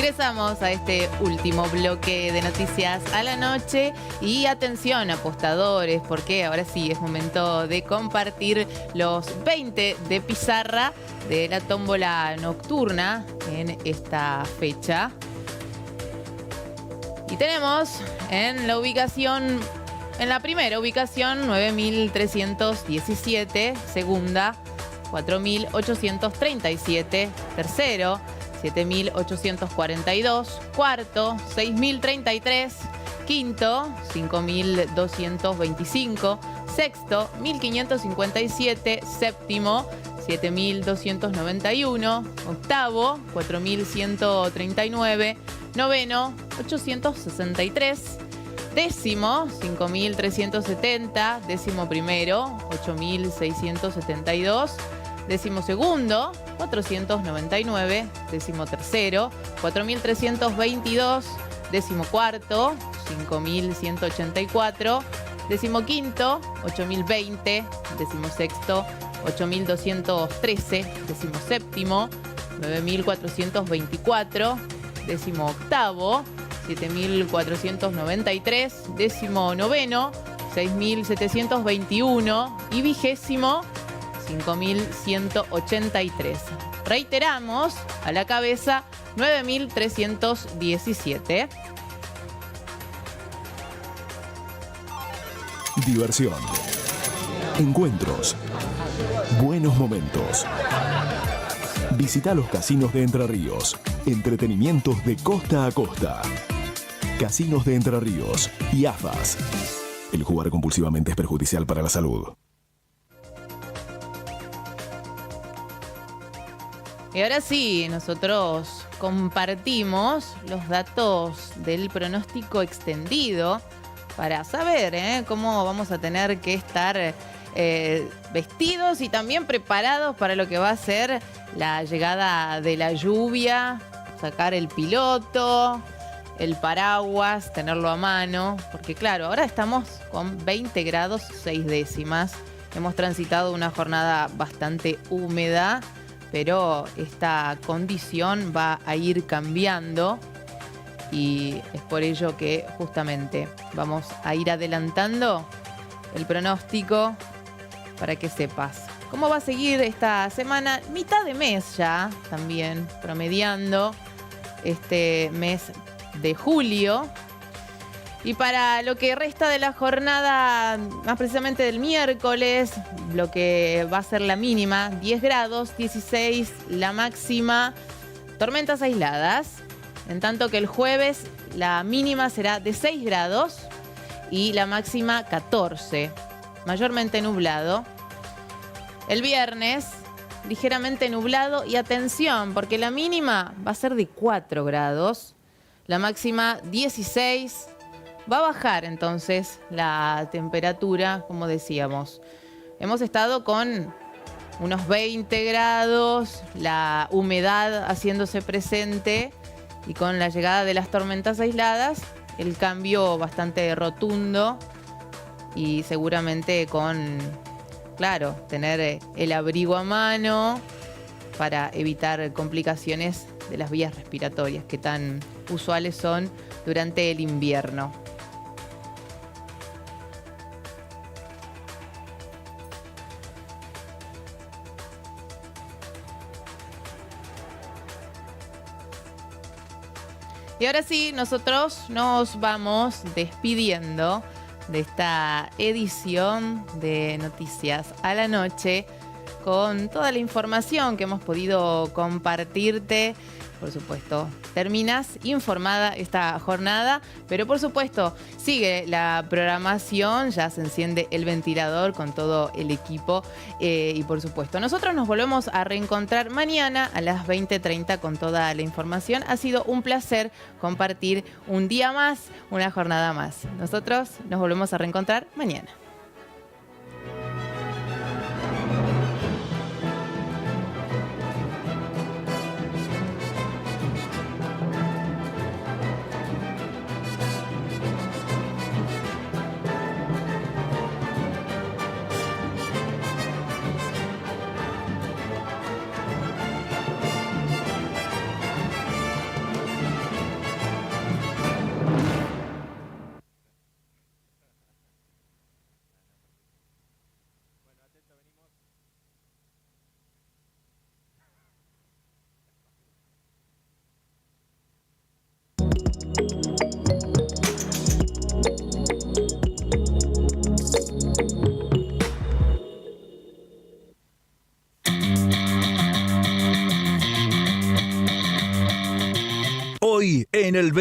Ingresamos a este último bloque de noticias a la noche y atención apostadores, porque ahora sí es momento de compartir los 20 de pizarra de la tómbola nocturna en esta fecha. Y tenemos en la primera ubicación 9.317, segunda 4.837, tercero 7.842, cuarto 6.033, quinto 5.225, sexto 1.557, séptimo 7.291, octavo 4.139, noveno 863, décimo 5.370, décimo primero 8.672, décimo segundo 499, décimo tercero 4.322, décimo cuarto 5.184, décimo quinto 8.020, décimo sexto 8.213, décimo séptimo 9.424, décimo octavo 7.493, décimo noveno 6.721 y vigésimo 5.183. Reiteramos, a la cabeza 9.317. Diversión. Encuentros. Buenos momentos. Visita los casinos de Entre Ríos. Entretenimientos de costa a costa. Casinos de Entre Ríos y AFAS. El jugar compulsivamente es perjudicial para la salud. Y ahora sí, nosotros compartimos los datos del pronóstico extendido para saber cómo vamos a tener que estar vestidos y también preparados para lo que va a ser la llegada de la lluvia, sacar el piloto, el paraguas, tenerlo a mano, porque claro, ahora estamos con 20 grados 6 décimas. Hemos transitado una jornada bastante húmeda, pero esta condición va a ir cambiando y es por ello que justamente vamos a ir adelantando el pronóstico para que sepas cómo va a seguir esta semana, mitad de mes ya también, promediando este mes de julio. Y para lo que resta de la jornada, más precisamente del miércoles, lo que va a ser la mínima, 10 grados, 16 la máxima, tormentas aisladas. En tanto que el jueves la mínima será de 6 grados y la máxima 14, mayormente nublado. El viernes, ligeramente nublado y atención, porque la mínima va a ser de 4 grados, la máxima 16. Va a bajar entonces la temperatura, como decíamos. Hemos estado con unos 20 grados, la humedad haciéndose presente y con la llegada de las tormentas aisladas, el cambio bastante rotundo y seguramente con, claro, tener el abrigo a mano para evitar complicaciones de las vías respiratorias que tan usuales son durante el invierno. Y ahora sí, nosotros nos vamos despidiendo de esta edición de Noticias a la Noche con toda la información que hemos podido compartirte. Por supuesto, terminas informada esta jornada, pero por supuesto, sigue la programación, ya se enciende el ventilador con todo el equipo y por supuesto, nosotros nos volvemos a reencontrar mañana a las 20:30 con toda la información. Ha sido un placer compartir un día más, una jornada más. Nosotros nos volvemos a reencontrar mañana.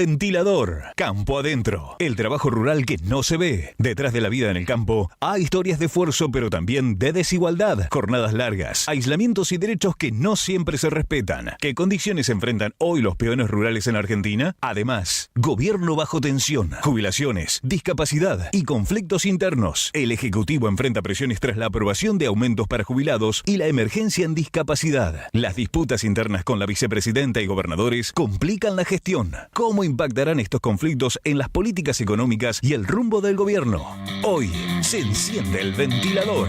Ventilador. Campo adentro. El trabajo rural que no se ve. Detrás de la vida en el campo hay historias de esfuerzo, pero también de desigualdad. Jornadas largas, aislamientos y derechos que no siempre se respetan. ¿Qué condiciones enfrentan hoy los peones rurales en Argentina? Además, gobierno bajo tensión, jubilaciones, discapacidad y conflictos internos. El Ejecutivo enfrenta presiones tras la aprobación de aumentos para jubilados y la emergencia en discapacidad. Las disputas internas con la vicepresidenta y gobernadores complican la gestión. ¿Cómo impactarán estos conflictos en las políticas económicas y el rumbo del gobierno? Hoy se enciende el ventilador.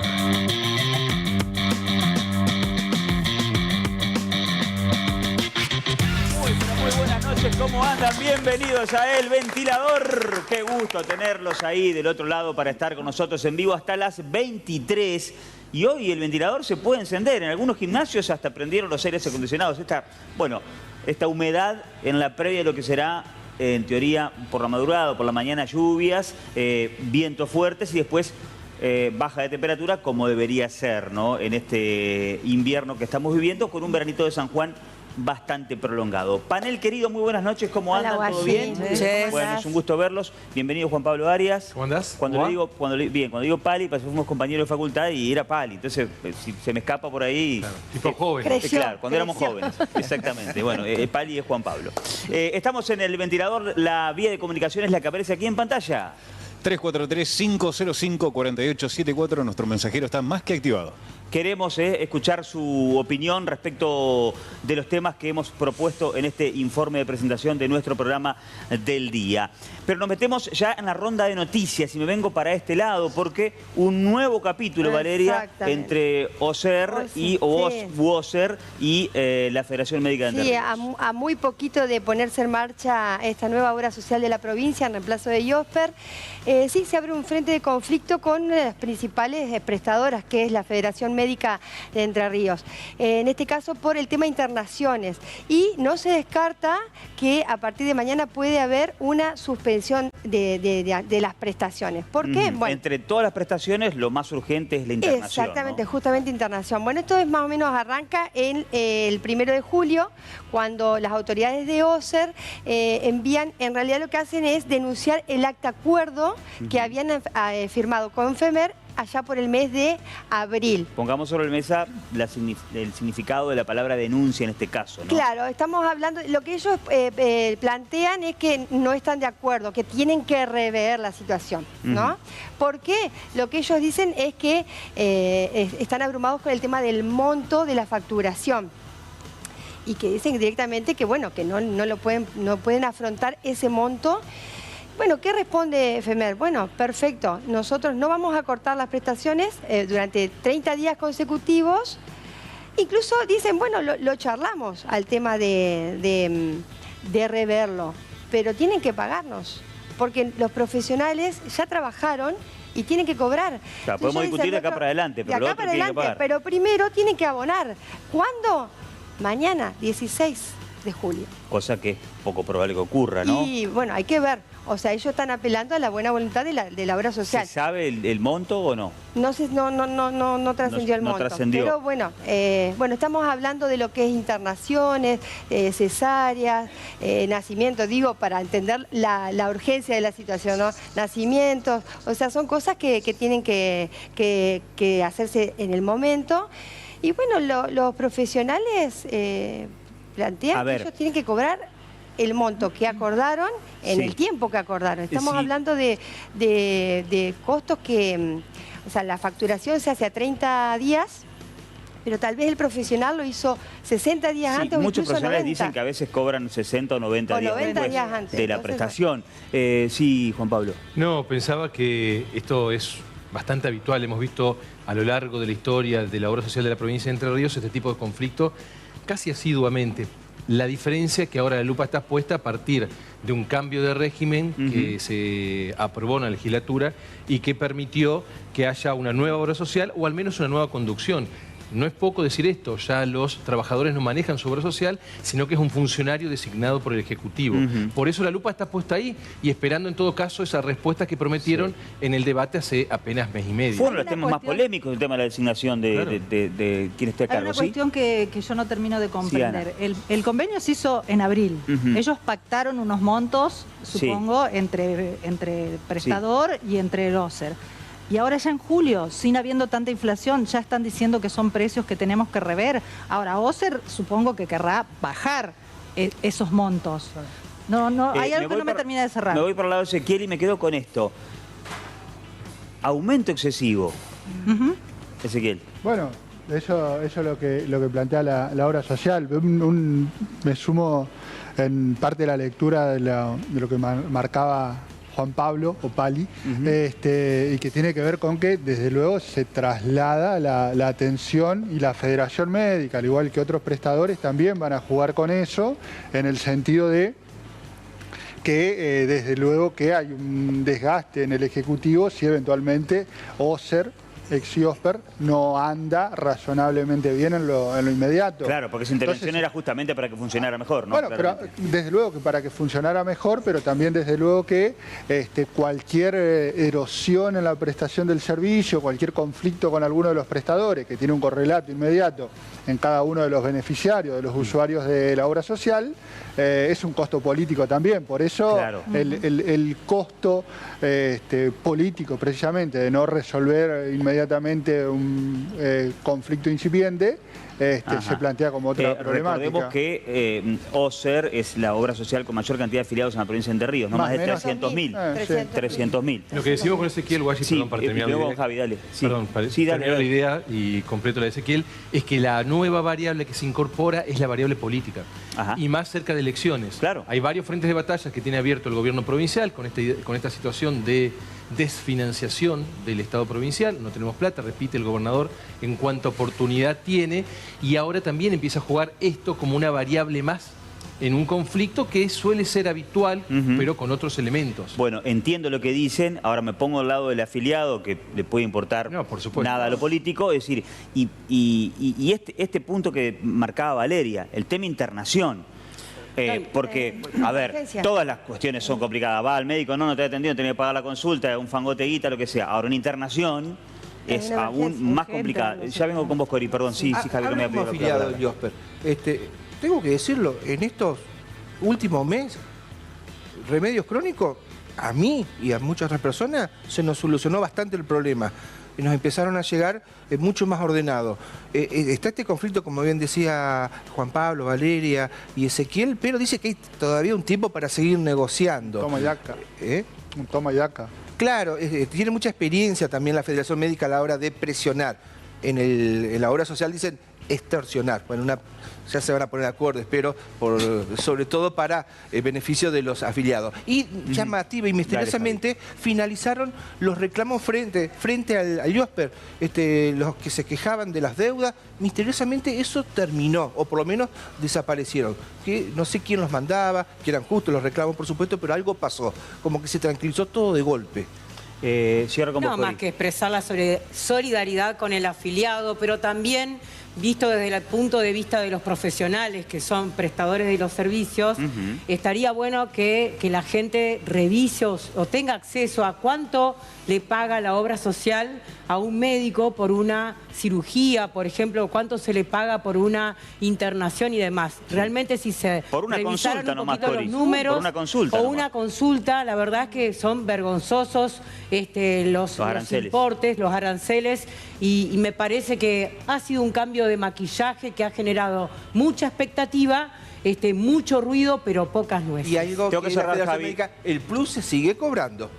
Muy buenas noches, ¿cómo andan? Bienvenidos a El Ventilador. Qué gusto tenerlos ahí del otro lado para estar con nosotros en vivo hasta las 23. Y hoy el ventilador se puede encender. En algunos gimnasios hasta prendieron los aires acondicionados. Esta humedad en la previa de lo que será, en teoría, por la madrugada o por la mañana, lluvias, vientos fuertes y después baja de temperatura, como debería ser, ¿no? En este invierno que estamos viviendo, con un veranito de San Juan bastante prolongado. Panel querido, muy buenas noches, ¿cómo andan? ¿Todo bien? Bueno, es un gusto verlos. Bienvenido Juan Pablo Arias. ¿Cómo andás? Cuando digo Pali, pues fuimos compañeros de facultad y era Pali, entonces si se me escapa por ahí... Claro, tipo joven. Claro, cuando éramos jóvenes, exactamente. Bueno, Pali es Juan Pablo. Estamos en El Ventilador, la vía de comunicación es la que aparece aquí en pantalla. 343-505-4874, nuestro mensajero está más que activado. Queremos escuchar su opinión respecto de los temas que hemos propuesto en este informe de presentación de nuestro programa del día. Pero nos metemos ya en la ronda de noticias y me vengo para este lado porque un nuevo capítulo, Valeria, entre OSER y la Federación Médica de Entre Ríos. A muy poquito de ponerse en marcha esta nueva obra social de la provincia en reemplazo de IOSPER, sí se abre un frente de conflicto con las principales prestadoras, que es la Federación Médica de Entre Ríos. En este caso por el tema internaciones. Y no se descarta que a partir de mañana puede haber una suspensión de las prestaciones. ¿Por qué? Bueno, entre todas las prestaciones, lo más urgente es la internación. Exactamente, ¿no? Justamente internación. Bueno, esto es más o menos arranca en el 1 de julio, cuando las autoridades de OSER envían, en realidad lo que hacen es denunciar el acta acuerdo que habían firmado con FEMER allá por el mes de abril. Pongamos sobre la mesa el significado de la palabra denuncia en este caso, ¿no? Claro, estamos hablando, lo que ellos plantean es que no están de acuerdo, que tienen que rever la situación, ¿no? ¿Por qué? Lo que ellos dicen es que están abrumados con el tema del monto de la facturación. Y que dicen directamente que, bueno, que no pueden afrontar ese monto. Bueno, ¿qué responde FEMER? Bueno, perfecto, nosotros no vamos a cortar las prestaciones durante 30 días consecutivos. Incluso dicen, bueno, lo charlamos al tema de reverlo, pero tienen que pagarnos, porque los profesionales ya trabajaron y tienen que cobrar. Claro, podemos discutir de acá para adelante, pero de acá para adelante, pero primero tienen que abonar. ¿Cuándo? Mañana, 16 de julio. Cosa que es poco probable que ocurra, ¿no? Y bueno, hay que ver. O sea, ellos están apelando a la buena voluntad de la obra social. ¿Se sabe el monto o no? No trascendió el monto. Trascendió. Pero bueno, estamos hablando de lo que es internaciones, cesáreas, nacimientos, digo, para entender la urgencia de la situación, ¿no? Nacimientos, o sea, son cosas que tienen que hacerse en el momento. Y bueno, los profesionales plantean que ellos tienen que cobrar el monto que acordaron en el tiempo que acordaron. Estamos hablando de costos que, o sea, la facturación se hace a 30 días, pero tal vez el profesional lo hizo 60 días antes o muchos incluso profesionales 90. dicen que a veces cobran 60 o 90 días después antes de la prestación. Sí, Juan Pablo. No, pensaba que esto es bastante habitual. Hemos visto a lo largo de la historia de la obra social de la provincia de Entre Ríos este tipo de conflicto casi asiduamente. La diferencia es que ahora la lupa está puesta a partir de un cambio de régimen que se aprobó en la legislatura y que permitió que haya una nueva obra social o al menos una nueva conducción. no es poco decir esto, ya los trabajadores no manejan su obra social, sino que es un funcionario designado por el Ejecutivo. Por eso la lupa está puesta ahí y esperando en todo caso esa respuesta que prometieron en el debate hace apenas mes y medio. Fue uno de los temas más polémicos, el tema de la designación de quien esté a cargo. Hay una cuestión que yo no termino de comprender. El convenio se hizo en abril. Ellos pactaron unos montos, supongo, entre el prestador y entre el OSER. Y ahora ya en julio, sin habiendo tanta inflación, ya están diciendo que son precios que tenemos que rever. Ahora, OSER supongo que querrá bajar esos montos. Hay algo que no me termina de cerrar. Me voy por el lado de Ezequiel y me quedo con esto. Aumento excesivo. Ezequiel. Bueno, eso es lo que plantea la obra social. Me sumo en parte de la lectura de lo que marcaba Juan Pablo o Pali, y que tiene que ver con que desde luego se traslada la atención y la Federación Médica, al igual que otros prestadores, también van a jugar con eso, en el sentido de que desde luego que hay un desgaste en el Ejecutivo si eventualmente OSER, ex-IOSPER, no anda razonablemente bien en lo inmediato. Claro, porque esa intervención era justamente para que funcionara mejor, ¿no? Bueno, pero desde luego que para que funcionara mejor, pero también desde luego que cualquier erosión en la prestación del servicio, cualquier conflicto con alguno de los prestadores, que tiene un correlato inmediato en cada uno de los beneficiarios, de los usuarios de la obra social, es un costo político también. Por eso el costo político, precisamente, de no resolver inmediatamente un conflicto incipiente, se plantea como otra problemática. Recordemos que OSER es la obra social con mayor cantidad de afiliados en la provincia de Entre Ríos, ¿no? Más de 300.000. 300.000. Lo que decimos con Ezequiel Guayi, perdón, para terminar la idea. Javi, dale. Perdón, para terminar la idea y completo la de Ezequiel, es que la nueva variable que se incorpora es la variable política. Y más cerca de elecciones. Claro. Hay varios frentes de batalla que tiene abierto el gobierno provincial con esta situación de desfinanciación del Estado provincial. No tenemos plata, repite el gobernador, en cuánta oportunidad tiene, y ahora también empieza a jugar esto como una variable más en un conflicto que suele ser habitual, pero con otros elementos. Bueno, entiendo lo que dicen, ahora me pongo al lado del afiliado, que le puede importar nada a lo político, es decir, y este punto que marcaba Valeria, el tema internación. Porque, a ver, todas las cuestiones son complicadas. Va al médico, no te ha atendido, tenés que pagar la consulta, un fangote de guita, lo que sea. Ahora, una internación es aún más complicada. Ya vengo con vos, Cori, perdón. Sí, Javier, no me ha pedido afiliado del IOSPER. Tengo que decirlo, en estos últimos meses, Remedios Crónicos, a mí y a muchas otras personas, se nos solucionó bastante el problema. Y nos empezaron a llegar mucho más ordenados. Está este conflicto, como bien decía Juan Pablo, Valeria y Ezequiel, pero dice que hay todavía un tiempo para seguir negociando. Toma y acá. Un toma y acá. Claro, tiene mucha experiencia también la Federación Médica a la hora de presionar. En la obra social dicen extorsionar. Bueno, ya se van a poner de acuerdo, espero, sobre todo para el beneficio de los afiliados. Y llamativa y misteriosamente finalizaron los reclamos frente al IOSPER, los que se quejaban de las deudas. Misteriosamente eso terminó, o por lo menos desaparecieron. Que no sé quién los mandaba, que eran justos los reclamos, por supuesto, pero algo pasó, como que se tranquilizó todo de golpe. No, más que expresar la solidaridad con el afiliado, pero también visto desde el punto de vista de los profesionales que son prestadores de los servicios, estaría bueno que la gente revise o tenga acceso a cuánto le paga la obra social a un médico por una cirugía, por ejemplo, cuánto se le paga por una internación y demás. Realmente si se revisaron un poquito los números o una consulta, la verdad es que son vergonzosos los importes, los aranceles, y me parece que ha sido un cambio de maquillaje que ha generado mucha expectativa, mucho ruido, pero pocas nueces. Y algo que la Federación Médica, el plus se sigue cobrando.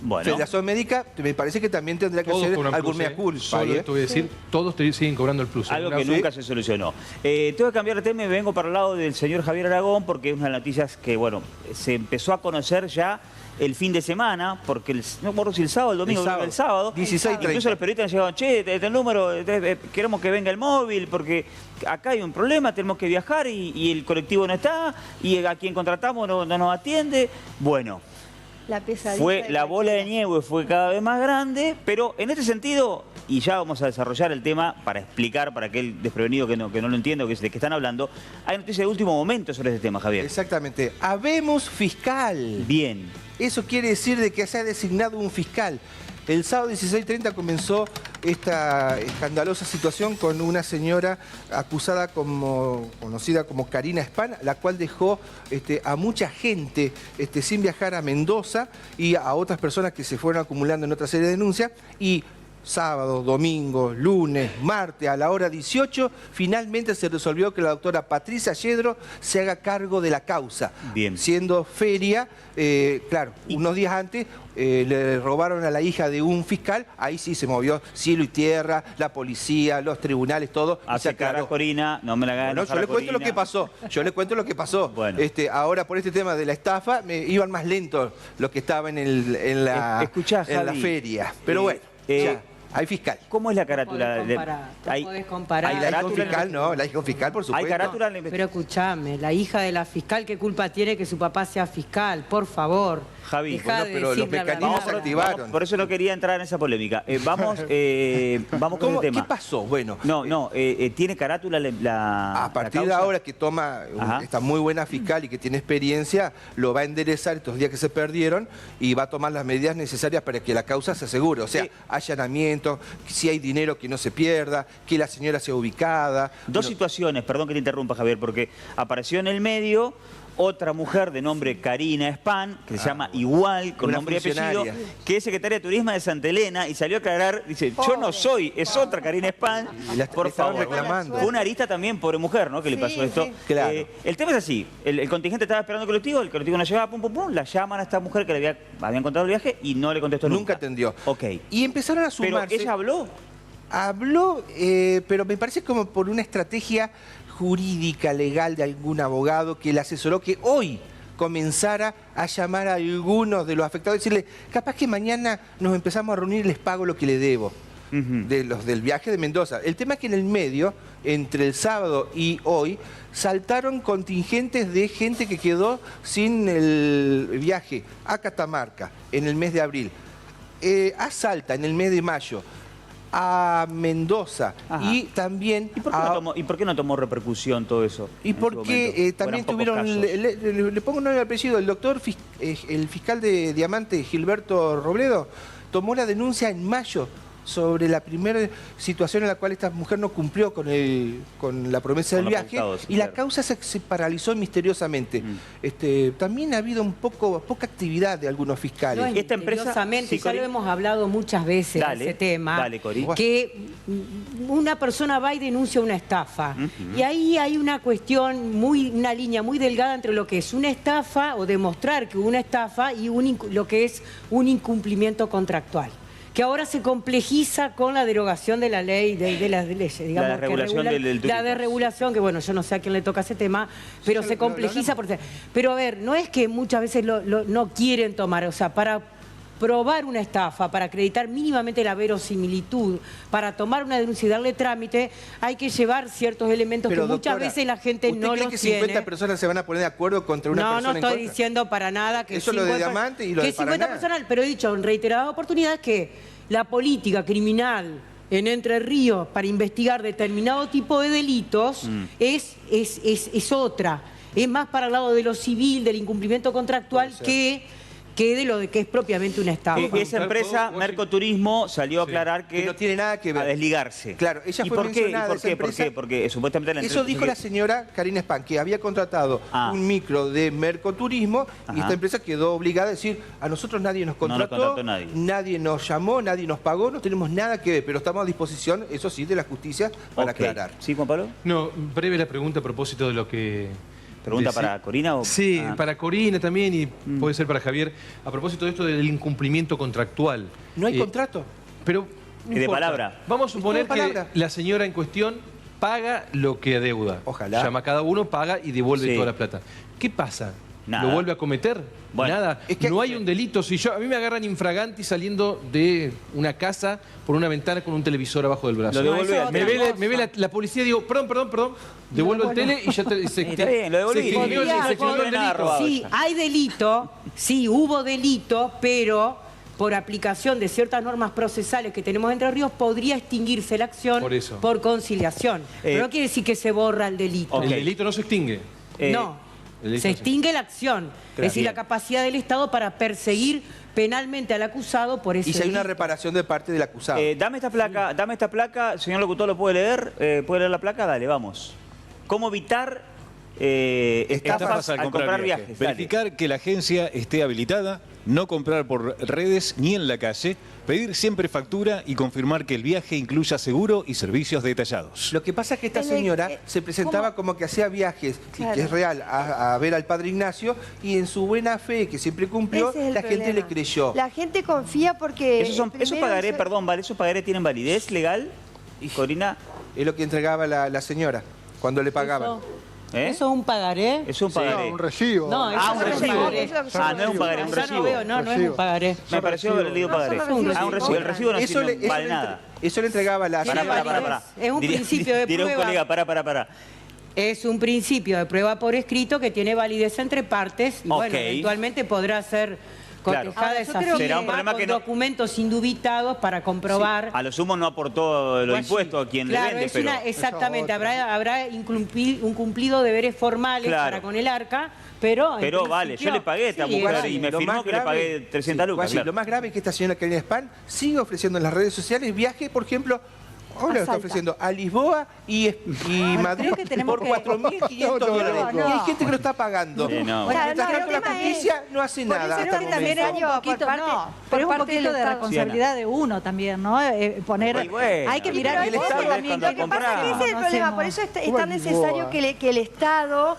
Bueno. Federación Médica, me parece que también tendría que hacer algún mea culpa. Solo te voy a decir, todos siguen cobrando el plus. Algo que nunca se solucionó. Tengo que cambiar de tema y me vengo para el lado del señor Javier Aragón, porque es una de las noticias que, bueno, se empezó a conocer ya el fin de semana, porque no me acuerdo si el sábado, el domingo, el sábado 16:30. Incluso los periodistas han llegado, che, este número, queremos que venga el móvil, porque acá hay un problema, tenemos que viajar y el colectivo no está, y a quien contratamos no nos atiende. Bueno, la bola de nieve fue cada vez más grande, pero en este sentido, y ya vamos a desarrollar el tema para explicar para aquel desprevenido que no lo entiendo de qué están hablando. Hay noticia de último momento sobre este tema, Javier. Exactamente. Habemos fiscal. Bien. Eso quiere decir de que se ha designado un fiscal. El sábado 16:30 comenzó esta escandalosa situación con una señora conocida como Karina Span, la cual dejó a mucha gente sin viajar a Mendoza y a otras personas que se fueron acumulando en otra serie de denuncias. Y sábado, domingo, lunes, martes, a la hora 18, finalmente se resolvió que la doctora Patricia Yedro se haga cargo de la causa. Bien. Siendo feria, claro, unos días antes le robaron a la hija de un fiscal, ahí sí se movió cielo y tierra, la policía, los tribunales, todo. Hace cara Corina, no me la hagan. No, yo le cuento lo que pasó. Yo le cuento lo que pasó. Bueno. Ahora, por este tema de la estafa, iban más lentos los que estaban en la feria. Pero bueno, ya. Hay fiscal. ¿Cómo es la carátula? No podés comparar. ¿Hay la hija fiscal? No, la hija fiscal, por supuesto. ¿Hay carátula en la Pero escuchame, la hija de la fiscal, ¿qué culpa tiene que su papá sea fiscal? Por favor. Javi, bueno, pero los mecanismos se activaron. Por eso no quería entrar en esa polémica. Vamos con el tema. ¿Qué pasó? Bueno. ¿Tiene carátula la A partir de ahora que toma esta muy buena fiscal y que tiene experiencia, lo va a enderezar estos días que se perdieron y va a tomar las medidas necesarias para que la causa se asegure. O sea, allanamiento, si hay dinero que no se pierda, que la señora sea ubicada. Dos situaciones, perdón que te interrumpa, Javier, porque apareció en el medio otra mujer de nombre Karina Span, que se llama igual, con nombre y apellido, que es secretaria de Turismo de Santa Elena, y salió a aclarar, dice, yo no soy, es otra Karina Span, por favor. Reclamando. Fue una arista también, pobre mujer, ¿no?, que le pasó esto. Sí. Claro. El tema es así, el contingente estaba esperando el colectivo no llegaba, la llaman a esta mujer que le había encontrado el viaje y no le contestó nunca. Nunca atendió. Ok. Y empezaron a sumarse. Pero ella habló. Habló, pero me parece como por una estrategia jurídica, legal de algún abogado que le asesoró que hoy comenzara a llamar a algunos de los afectados y decirle, capaz que mañana nos empezamos a reunir y les pago lo que le debo. De los del viaje de Mendoza. El tema es que en el medio, entre el sábado y hoy, saltaron contingentes de gente que quedó sin el viaje a Catamarca en el mes de abril, a Salta en el mes de mayo, a Mendoza. Y también... ¿Y por qué no tomó repercusión todo eso? Y porque también tuvieron... Le pongo un nombre y apellido. El doctor, el fiscal de Diamante, Gilberto Robledo, tomó la denuncia en mayo sobre la primera situación en la cual esta mujer no cumplió con la promesa del viaje y la causa se paralizó misteriosamente. También ha habido poca actividad de algunos fiscales. No, esta empresa, ya lo hemos hablado muchas veces de ese tema, que una persona va y denuncia una estafa. Y ahí hay una cuestión, una línea muy delgada entre lo que es una estafa o demostrar que hubo una estafa y lo que es un incumplimiento contractual, que ahora se complejiza con la derogación de la ley, de las leyes, digamos. La desregulación del turismo. La desregulación, que bueno, yo no sé a quién le toca ese tema, pero se complejiza. Pero a ver, no es que muchas veces no quieren tomar, o sea, para probar una estafa, para acreditar mínimamente la verosimilitud, para tomar una denuncia y darle trámite, hay que llevar ciertos elementos que muchas veces la gente no los tiene. ¿Usted cree que 50 personas se van a poner de acuerdo contra una persona en contra? No estoy diciendo para nada que... Eso 50, lo de Diamante y lo de Paraná. 50 personas, pero he dicho en reiteradas oportunidades que la política criminal en Entre Ríos para investigar determinado tipo de delitos es otra. Es más para el lado de lo civil, del incumplimiento contractual, que de lo que es propiamente una estafa. Esa empresa, Mercoturismo, salió a aclarar que no tiene nada que ver. A desligarse. Claro, ella fue mencionada. ¿Por qué? Porque supuestamente la eso dijo la señora Karina Span, que había contratado un micro de Mercoturismo y esta empresa quedó obligada a decir, a nosotros nadie nos contrató, nadie nos llamó, nadie nos pagó, no tenemos nada que ver, pero estamos a disposición, eso sí, de la justicia para aclarar. ¿Sí, Juan Pablo? No, breve la pregunta a propósito de lo que... ¿Pregunta para Corina? Sí, para Corina también y puede ser para Javier. A propósito de esto del incumplimiento contractual. ¿No hay contrato? Pero no de importa. Palabra. Vamos a suponer que la señora en cuestión paga lo que adeuda. Ojalá. Llama a cada uno, paga y devuelve toda la plata. ¿Qué pasa? Nada. ¿Lo vuelve a cometer? Bueno, nada. Es que no hay un delito. Si a mí me agarran infraganti saliendo de una casa por una ventana con un televisor abajo del brazo. Lo devuelve. Me ve la policía y digo, perdón. Devuelvo el tele y ya se bien, lo devolví. Sí, hay delito, sí, hubo delito, pero por aplicación de ciertas normas procesales que tenemos en Entre Ríos, podría extinguirse la acción por conciliación. Pero no quiere decir que se borra el delito. El delito no se extingue. No, se extingue la acción. Es decir, la capacidad del Estado para perseguir penalmente al acusado por ese Y si hay una delito. reparación de parte del acusado. Dame esta placa, señor locutor, ¿lo puede leer? ¿Puede leer la placa? Dale, vamos. ¿Cómo evitar estafas al comprar viajes? Verificar que la agencia esté habilitada, no comprar por redes ni en la calle, pedir siempre factura y confirmar que el viaje incluya seguro y servicios detallados. Lo que pasa es que esta señora se presentaba como que hacía viajes, y que es real, a ver al padre Ignacio, y en su buena fe, que siempre cumplió, la gente le creyó. La gente confía porque... ¿Esos pagaré, perdón, vale, esos pagaré tienen validez legal? ¿Y Corina? Es lo que entregaba la señora cuando le pagaban. ¿Eso es un pagaré? Es un pagaré. No, un recibo. No, un recibo. No es un pagaré, un recibo. No es un pagaré. Me pareció haber leído pagaré. Un recibo. El recibo no vale nada. Eso le entregaba la señora. Pará. Es un principio de Diré prueba. un colega, pará. Es un principio de prueba por escrito que tiene validez entre partes y bueno, eventualmente podrá ser cotejada esa firma con documentos indubitados para comprobar. A lo sumo no aportó los impuestos a quien le vende, pero... Exactamente, habrá un cumplido de deberes formales para con el ARCA, pero vale, yo le pagué a esta mujer y me firmó que le pagué 300 lucas. Lo más grave es que esta señora Karina Spahn sigue ofreciendo en las redes sociales viajes, por ejemplo, ahora lo está ofreciendo a Lisboa y Madrid por 4.500 dólares. Y hay gente que lo está pagando. Mientras tanto la justicia no hace nada. Por eso creo que también es un poquito de responsabilidad de uno también, ¿no? Hay que mirar el Estado también. Lo que pasa es que ese es el problema, por eso es tan necesario que el Estado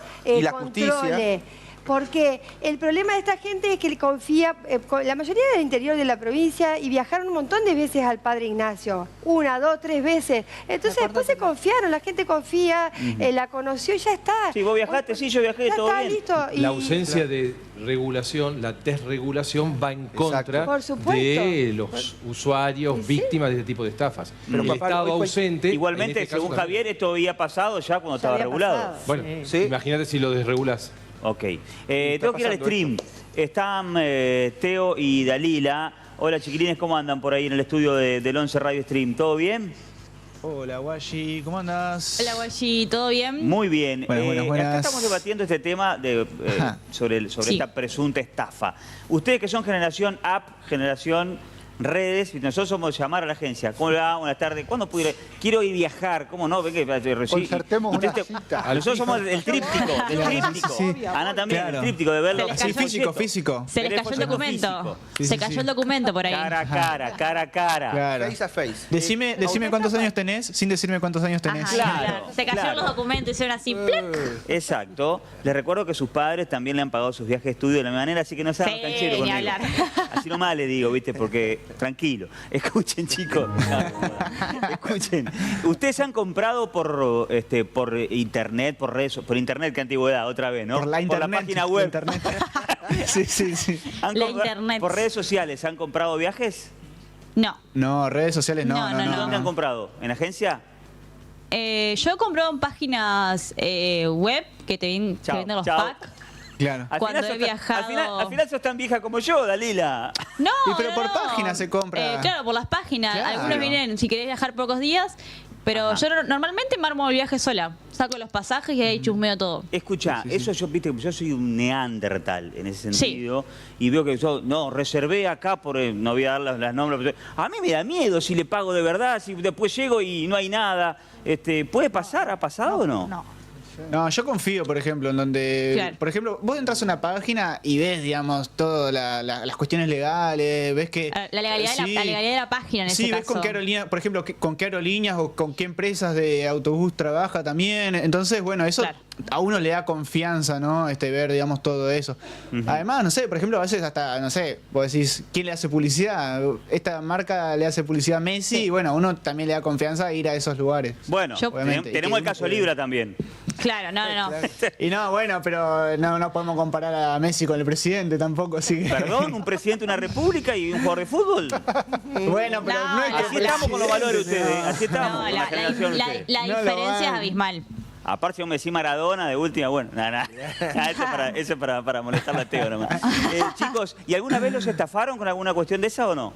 controle. Porque el problema de esta gente es que confía, la mayoría del interior de la provincia, y viajaron un montón de veces al padre Ignacio, 1, 2, 3 veces. Entonces después se confiaron, la gente confía, la conoció y ya está. Sí, vos viajaste, sí, yo viajé, todo bien. Listo. La ausencia de regulación, la desregulación va en contra de los usuarios víctimas de este tipo de estafas. Pero el Estado ausente... Igualmente, según Javier, esto había pasado ya cuando estaba regulado. Bueno, imagínate si lo desregulás. Ok. Tengo que ir al stream. Están Teo y Dalila. Hola, chiquilines, ¿cómo andan por ahí en el estudio del 11 Radio Stream? ¿Todo bien? Hola, Guayi, ¿cómo andás? Hola, Guayi, ¿todo bien? Muy bien. Buenas. Acá estamos debatiendo este tema sobre esta presunta estafa. Ustedes que son generación app, generación redes, nosotros somos llamar a la agencia. ¿Cómo le va? Buenas tardes. ¿Cuándo pudiera? Quiero ir viajar. ¿Cómo no? Venga, concertemos una cita. Nosotros somos el tríptico. Ana también, el tríptico de verlo. Sí, físico. Se les cayó el documento. Se cayó el documento por ahí. Cara a cara. Claro. Face a face. Decime cuántos años tenés, sin decirme cuántos años tenés. Claro. Se cayeron los documentos, hicieron así, ¡plac! Exacto. Les recuerdo que sus padres también le han pagado sus viajes de estudio de la manera, así que no sean cancheros conmigo. Hablar. Así nomás le digo, ¿viste? Porque, tranquilo. Escuchen, chicos. Escuchen. Ustedes han comprado por internet, por internet, qué antigüedad, otra vez, ¿no? Por la internet. Por la página web. Sí. La internet. ¿Por redes sociales han comprado viajes? No. No, redes sociales no. ¿Dónde han comprado? ¿En agencia? Yo he comprado en páginas web que te venden los packs. Claro. Cuando he viajado... Al final sos tan vieja como yo, Dalila. No, pero por página se compra. Claro, por las páginas. Claro. Algunos vienen si querés viajar pocos días, pero yo normalmente me armo el viaje sola. Saco los pasajes y ahí chusmeo todo. Escucha, eso yo soy un neandertal en ese sentido. Y veo que yo, reservé acá por, no voy a dar las nombres. A mí me da miedo si le pago de verdad, si después llego y no hay nada. ¿Puede pasar? ¿Ha pasado o no? No, yo confío, por ejemplo, en donde... Por ejemplo, vos entras a una página y ves, digamos, todas las cuestiones legales, ves que... La legalidad de la página en ese caso. Sí, ves con qué aerolínea, por ejemplo, con qué aerolíneas o con qué empresas de autobús trabaja también. Entonces, bueno, eso a uno le da confianza, ¿no? Ver, digamos, todo eso. Además, no sé, por ejemplo, a veces hasta, no sé, vos decís, ¿quién le hace publicidad? Esta marca le hace publicidad a Messi y, bueno, a uno también le da confianza a ir a esos lugares. Bueno, tenemos el caso Libra también. Claro, no. Y no, bueno, pero no podemos comparar a Messi con el presidente tampoco, así que... ¿Perdón? ¿Un presidente de una república y un jugador de fútbol? Bueno, pero no es que... Así estamos con los valores ustedes, así estamos con la generación la diferencia es abismal. Aparte, si vos me decís Maradona, de última, bueno, nada. Eso es para molestar a Teo nomás. Chicos, ¿y alguna vez los estafaron con alguna cuestión de esa o no?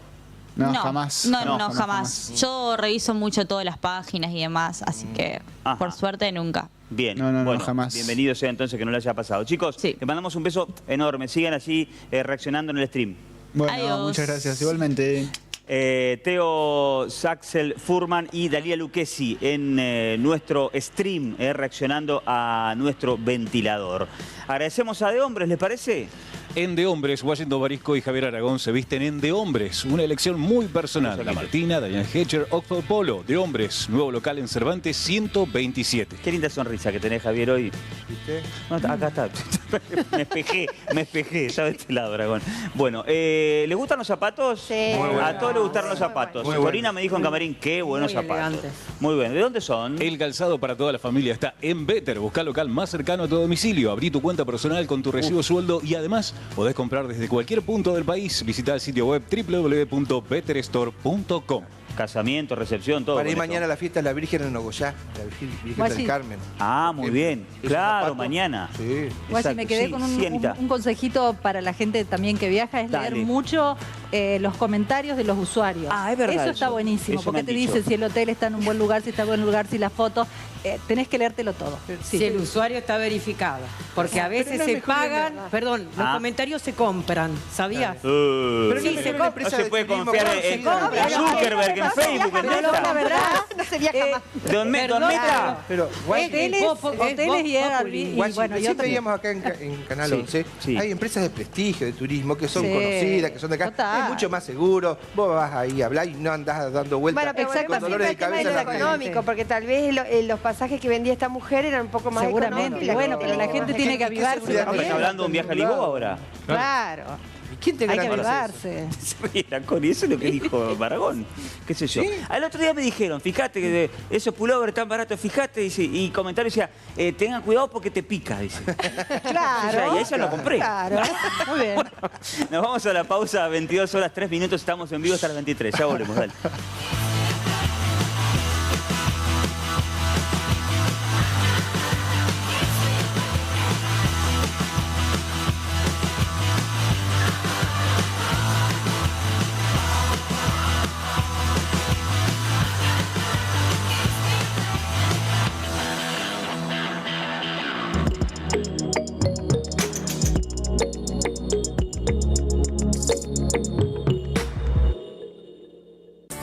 No, jamás. No, jamás. Yo reviso mucho todas las páginas y demás, así que por suerte nunca. Bien, no, jamás. Bienvenido sea entonces que no le haya pasado. Chicos, les mandamos un beso enorme. Sigan así reaccionando en el stream. Bueno, adiós. Muchas gracias. Igualmente. Teo Saxel Furman y Dalila Lucchesi en nuestro stream, reaccionando a nuestro ventilador. Agradecemos a De Hombres, ¿les parece? En De Hombres, Washington Barisco y Javier Aragón se visten en De Hombres, una elección muy personal. La Martina, Diane Hedger, Oxford Polo, De Hombres, nuevo local en Cervantes 127. Qué linda sonrisa que tenés, Javier, hoy. ¿Viste? No, acá está. me espejé, ya de este lado, Aragón. Bueno, ¿les gustan los zapatos? Sí. A todos les gustaron los zapatos. Corina me dijo en camarín, qué buenos Muy zapatos. elegantes. Muy bien. ¿De dónde son? El calzado para toda la familia está en Better. Busca el local más cercano a tu domicilio. Abrí tu cuenta personal con tu recibo sueldo y además podés comprar desde cualquier punto del país. Visita el sitio web www.betterstore.com. Casamiento, recepción, todo. Para ir con esto. mañana a la fiesta de la Virgen en Nogoyá, la Virgen Guachi. del Carmen. Ah, muy bien. Esos Claro, zapatos, mañana. Sí. Guachi, Exacto. me quedé Sí, con sí, Anita. un consejito para la gente también que viaja, es Dale. leer mucho los comentarios de los usuarios. Ah, es verdad Eso eso. está buenísimo, Eso me porque han te dicho. dice si el hotel está en un buen lugar, si está en un buen lugar, si la foto. Tenés que leértelo todo. Sí. Si el usuario está verificado. Porque a veces pero no es se mejor pagan, leerla. perdón, los comentarios se compran, ¿sabías? Pero Sí, no, se una compra. empresa No se de puede turismo confiar que en se compra. Zuckerberg, en Facebook, en Pero la Meta. verdad, No se viaja más. Don Meta. Pero, Guachi, hoteles y Airbnb, y Guachi, bueno, y recién otras. veíamos acá en Canal Sí, 11, sí. hay empresas de prestigio, de turismo, que son Sí, conocidas, que son de acá. total. Es mucho más seguro. Vos vas ahí a hablar y no andás dando vueltas Bueno, pero con dolores de el tema cabeza es en lo la red. económico, porque tal vez los pasajes que vendía esta mujer eran un poco más Seguramente, económicos. bueno, pero la gente tiene que avivarse seguridad ¿Estás también. hablando de un viaje a Lisboa ahora? Claro, ¿Y quién te hay que garantiza avivarse. Se ríe la Cori, eso es lo que dijo Baragón. ¿Qué sé yo? Al otro día me dijeron, fíjate que esos pullovers tan baratos, fíjate, dice, y comentario decía, tengan cuidado porque te pica, dice. Claro. Y ahí ya lo compré. Claro, muy bien. Nos vamos a la pausa, 22 horas 3 minutos, estamos en vivo hasta las 23. Ya volvemos, dale.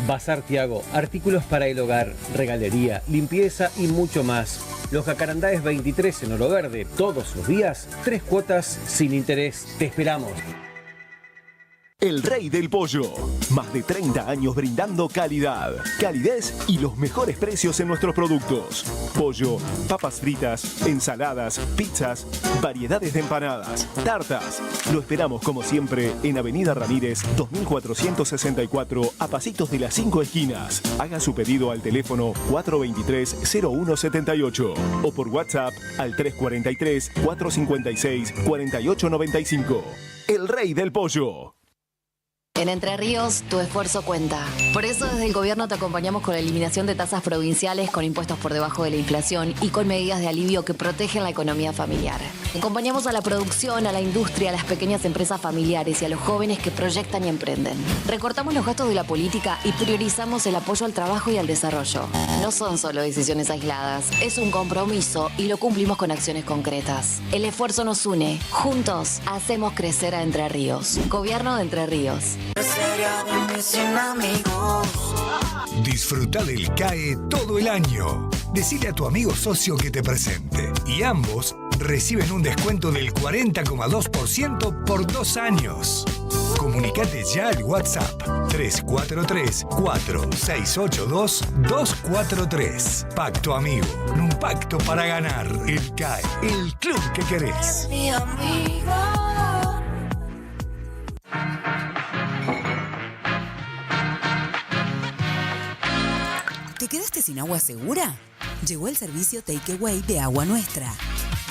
Bazar Tiago, artículos para el hogar, regalería, limpieza y mucho más. Los Jacarandáes 23 en Oro Verde, todos los días, 3 cuotas sin interés. Te esperamos. El Rey del Pollo. Más de 30 años brindando calidad, calidez y los mejores precios en nuestros productos. Pollo, papas fritas, ensaladas, pizzas, variedades de empanadas, tartas. Lo esperamos como siempre en Avenida Ramírez 2464 a pasitos de las 5 esquinas. Haga su pedido al teléfono 423-0178 o por WhatsApp al 343-456-4895. El Rey del Pollo. En Entre Ríos, tu esfuerzo cuenta. Por eso desde el gobierno te acompañamos con la eliminación de tasas provinciales con impuestos por debajo de la inflación y con medidas de alivio que protegen la economía familiar. Acompañamos a la producción, a la industria, a las pequeñas empresas familiares y a los jóvenes que proyectan y emprenden. Recortamos los gastos de la política y priorizamos el apoyo al trabajo y al desarrollo. No son solo decisiones aisladas, es un compromiso y lo cumplimos con acciones concretas. El esfuerzo nos une. Juntos hacemos crecer a Entre Ríos. Gobierno de Entre Ríos. Disfruta del CAE todo el año. Decile a tu amigo socio que te presente. Y ambos reciben un descuento del 40,2% por 2 años. Comunicate ya al WhatsApp 343-4682-243. Pacto Amigo. Un pacto para ganar. El CAE. El club que querés. ¿Te quedaste sin agua segura? Llegó el servicio Takeaway de Agua Nuestra.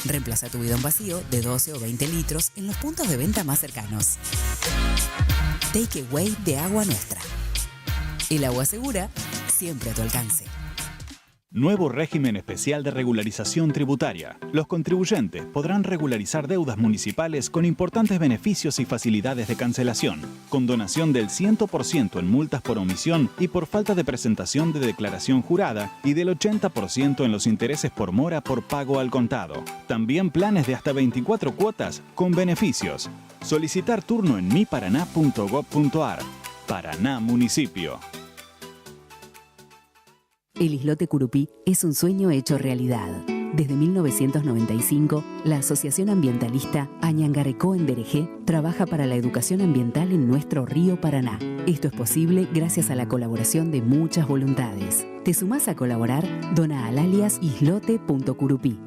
Reemplaza tu bidón vacío de 12 o 20 litros en los puntos de venta más cercanos. Takeaway de Agua Nuestra. El agua segura siempre a tu alcance. Nuevo régimen especial de regularización tributaria. Los contribuyentes podrán regularizar deudas municipales con importantes beneficios y facilidades de cancelación, con donación del 100% en multas por omisión y por falta de presentación de declaración jurada y del 80% en los intereses por mora por pago al contado. También planes de hasta 24 cuotas con beneficios. Solicitar turno en miparaná.gov.ar. Paraná Municipio. El islote Curupí es un sueño hecho realidad. Desde 1995, la Asociación Ambientalista Añangarecó en Derejé trabaja para la educación ambiental en nuestro río Paraná. Esto es posible gracias a la colaboración de muchas voluntades. ¿Te sumás a colaborar? Dona al alias islote.curupí.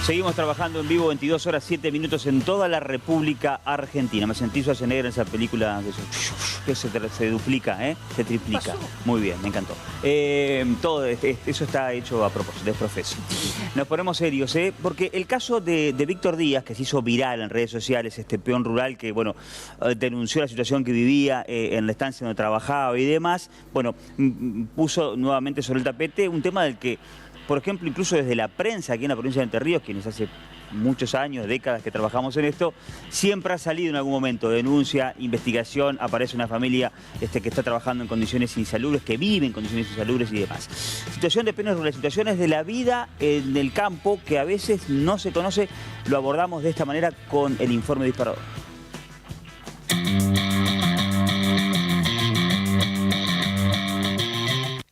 Seguimos trabajando en vivo 22 horas 7 minutos en toda la República Argentina. Me sentí Schwarzenegger en esa película que se duplica, se triplica. Muy bien, me encantó. Todo eso está hecho a propósito, de profeso. Nos ponemos serios, porque el caso de Víctor Díaz, que se hizo viral en redes sociales, este peón rural que, bueno, denunció la situación que vivía en la estancia donde trabajaba y demás, bueno, puso nuevamente sobre el tapete un tema del que, por ejemplo, incluso desde la prensa aquí en la provincia de Entre Ríos, quienes hace muchos años, décadas que trabajamos en esto, siempre ha salido en algún momento denuncia, investigación, aparece una familia que está trabajando en condiciones insalubres, que vive en condiciones insalubres y demás. Situación de penas rurales, situaciones de la vida en el campo que a veces no se conoce, lo abordamos de esta manera con el informe disparador.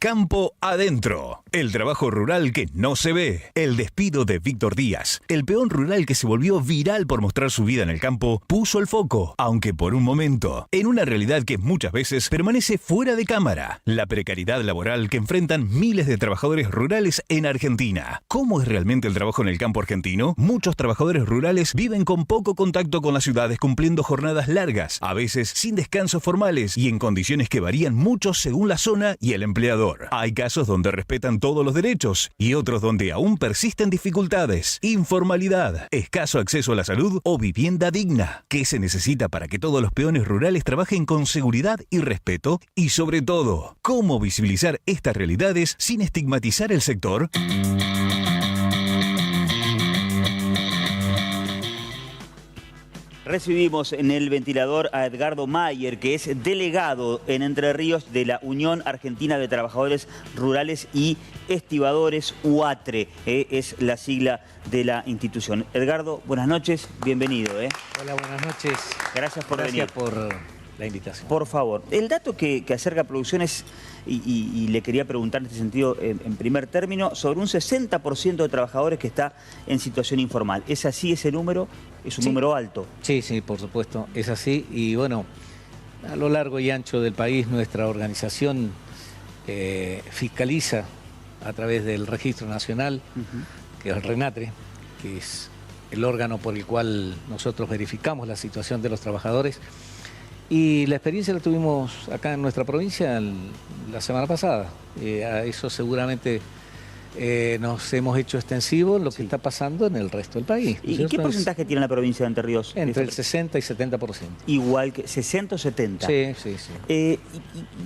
Campo adentro. El trabajo rural que no se ve. El despido de Víctor Díaz. El peón rural que se volvió viral por mostrar su vida en el campo, puso el foco, aunque por un momento, en una realidad que muchas veces permanece fuera de cámara. La precariedad laboral que enfrentan miles de trabajadores rurales en Argentina. ¿Cómo es realmente el trabajo en el campo argentino? Muchos trabajadores rurales viven con poco contacto con las ciudades, cumpliendo jornadas largas, a veces sin descansos formales y en condiciones que varían mucho según la zona y el empleador. Hay casos donde respetan todos los derechos y otros donde aún persisten dificultades, informalidad, escaso acceso a la salud o vivienda digna. ¿Qué se necesita para que todos los peones rurales trabajen con seguridad y respeto? Y sobre todo, ¿cómo visibilizar estas realidades sin estigmatizar el sector? Recibimos en el ventilador a Edgardo Mayer, que es delegado en Entre Ríos de la Unión Argentina de Trabajadores Rurales y Estibadores, UATRE, es la sigla de la institución. Edgardo, buenas noches, bienvenido. Hola, buenas noches. Gracias por venir. Gracias por la invitación. Por favor, el dato que acerca Producciones, y le quería preguntar en este sentido, en primer término, sobre un 60% de trabajadores que está en situación informal. ¿Es así ese número? ¿Es un número alto? Sí, sí, por supuesto, es así. Y bueno, a lo largo y ancho del país nuestra organización fiscaliza a través del Registro Nacional, que es el RENATRE, que es el órgano por el cual nosotros verificamos la situación de los trabajadores. Y la experiencia la tuvimos acá en nuestra provincia la semana pasada. A eso seguramente nos hemos hecho extensivo lo que está pasando en el resto del país. ¿Y qué porcentaje tiene la provincia de Entre Ríos? Entre el 60 y 70%. Igual que 60 o 70. Sí, sí, sí. ¿Y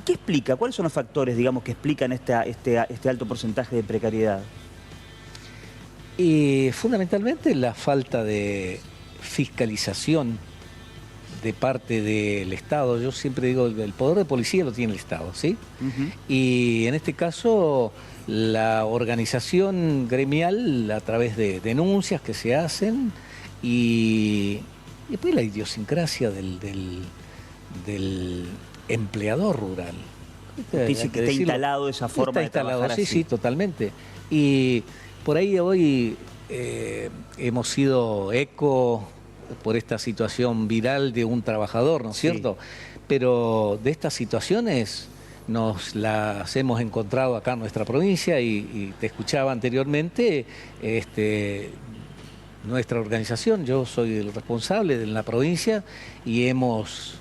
qué explica? ¿Cuáles son los factores, digamos, que explican este alto porcentaje de precariedad? Y fundamentalmente la falta de fiscalización de parte del Estado. Yo siempre digo, el poder de policía lo tiene el Estado, ¿sí? Y en este caso, la organización gremial, a través de denuncias que se hacen, y después la idiosincrasia del empleador rural. Dice que está instalado esa forma de trabajar así. Sí, sí, totalmente. Y por ahí hoy hemos sido eco por esta situación viral de un trabajador, ¿no es cierto? Pero de estas situaciones nos las hemos encontrado acá en nuestra provincia y te escuchaba anteriormente, nuestra organización, yo soy el responsable de la provincia y hemos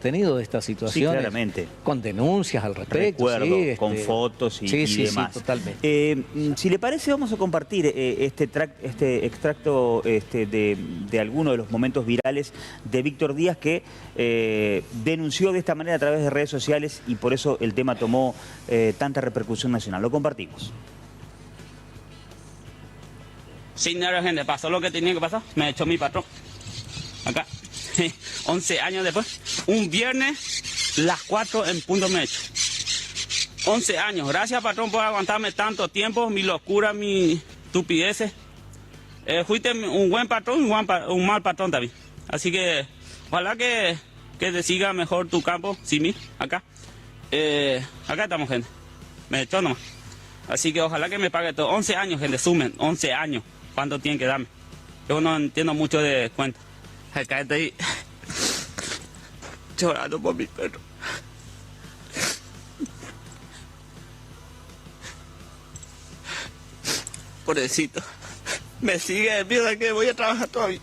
tenido estas situaciones claramente. Con denuncias al respecto. Recuerdo, con fotos y demás. Sí, totalmente. Si le parece, vamos a compartir este extracto de alguno de los momentos virales de Víctor Díaz, que denunció de esta manera a través de redes sociales y por eso el tema tomó tanta repercusión nacional. Lo compartimos. Sin dinero, gente, pasó lo que tenía que pasar, me echó mi patrón. Acá. 11 años después, un viernes, las 4 en punto me echo. 11 años. Gracias, patrón, por aguantarme tanto tiempo, mi locura, mi estupideces. Fuiste un buen patrón y un mal patrón también. Así que, ojalá que te siga mejor tu campo, sin mí, acá. Acá estamos, gente. Me echó nomás. Así que ojalá que me pague todo. 11 años, gente, sumen, 11 años. ¿Cuánto tienen que darme? Yo no entiendo mucho de cuenta. Acá estoy llorando por mi perro. Pobrecito. Me sigue, piensa que voy a trabajar todavía.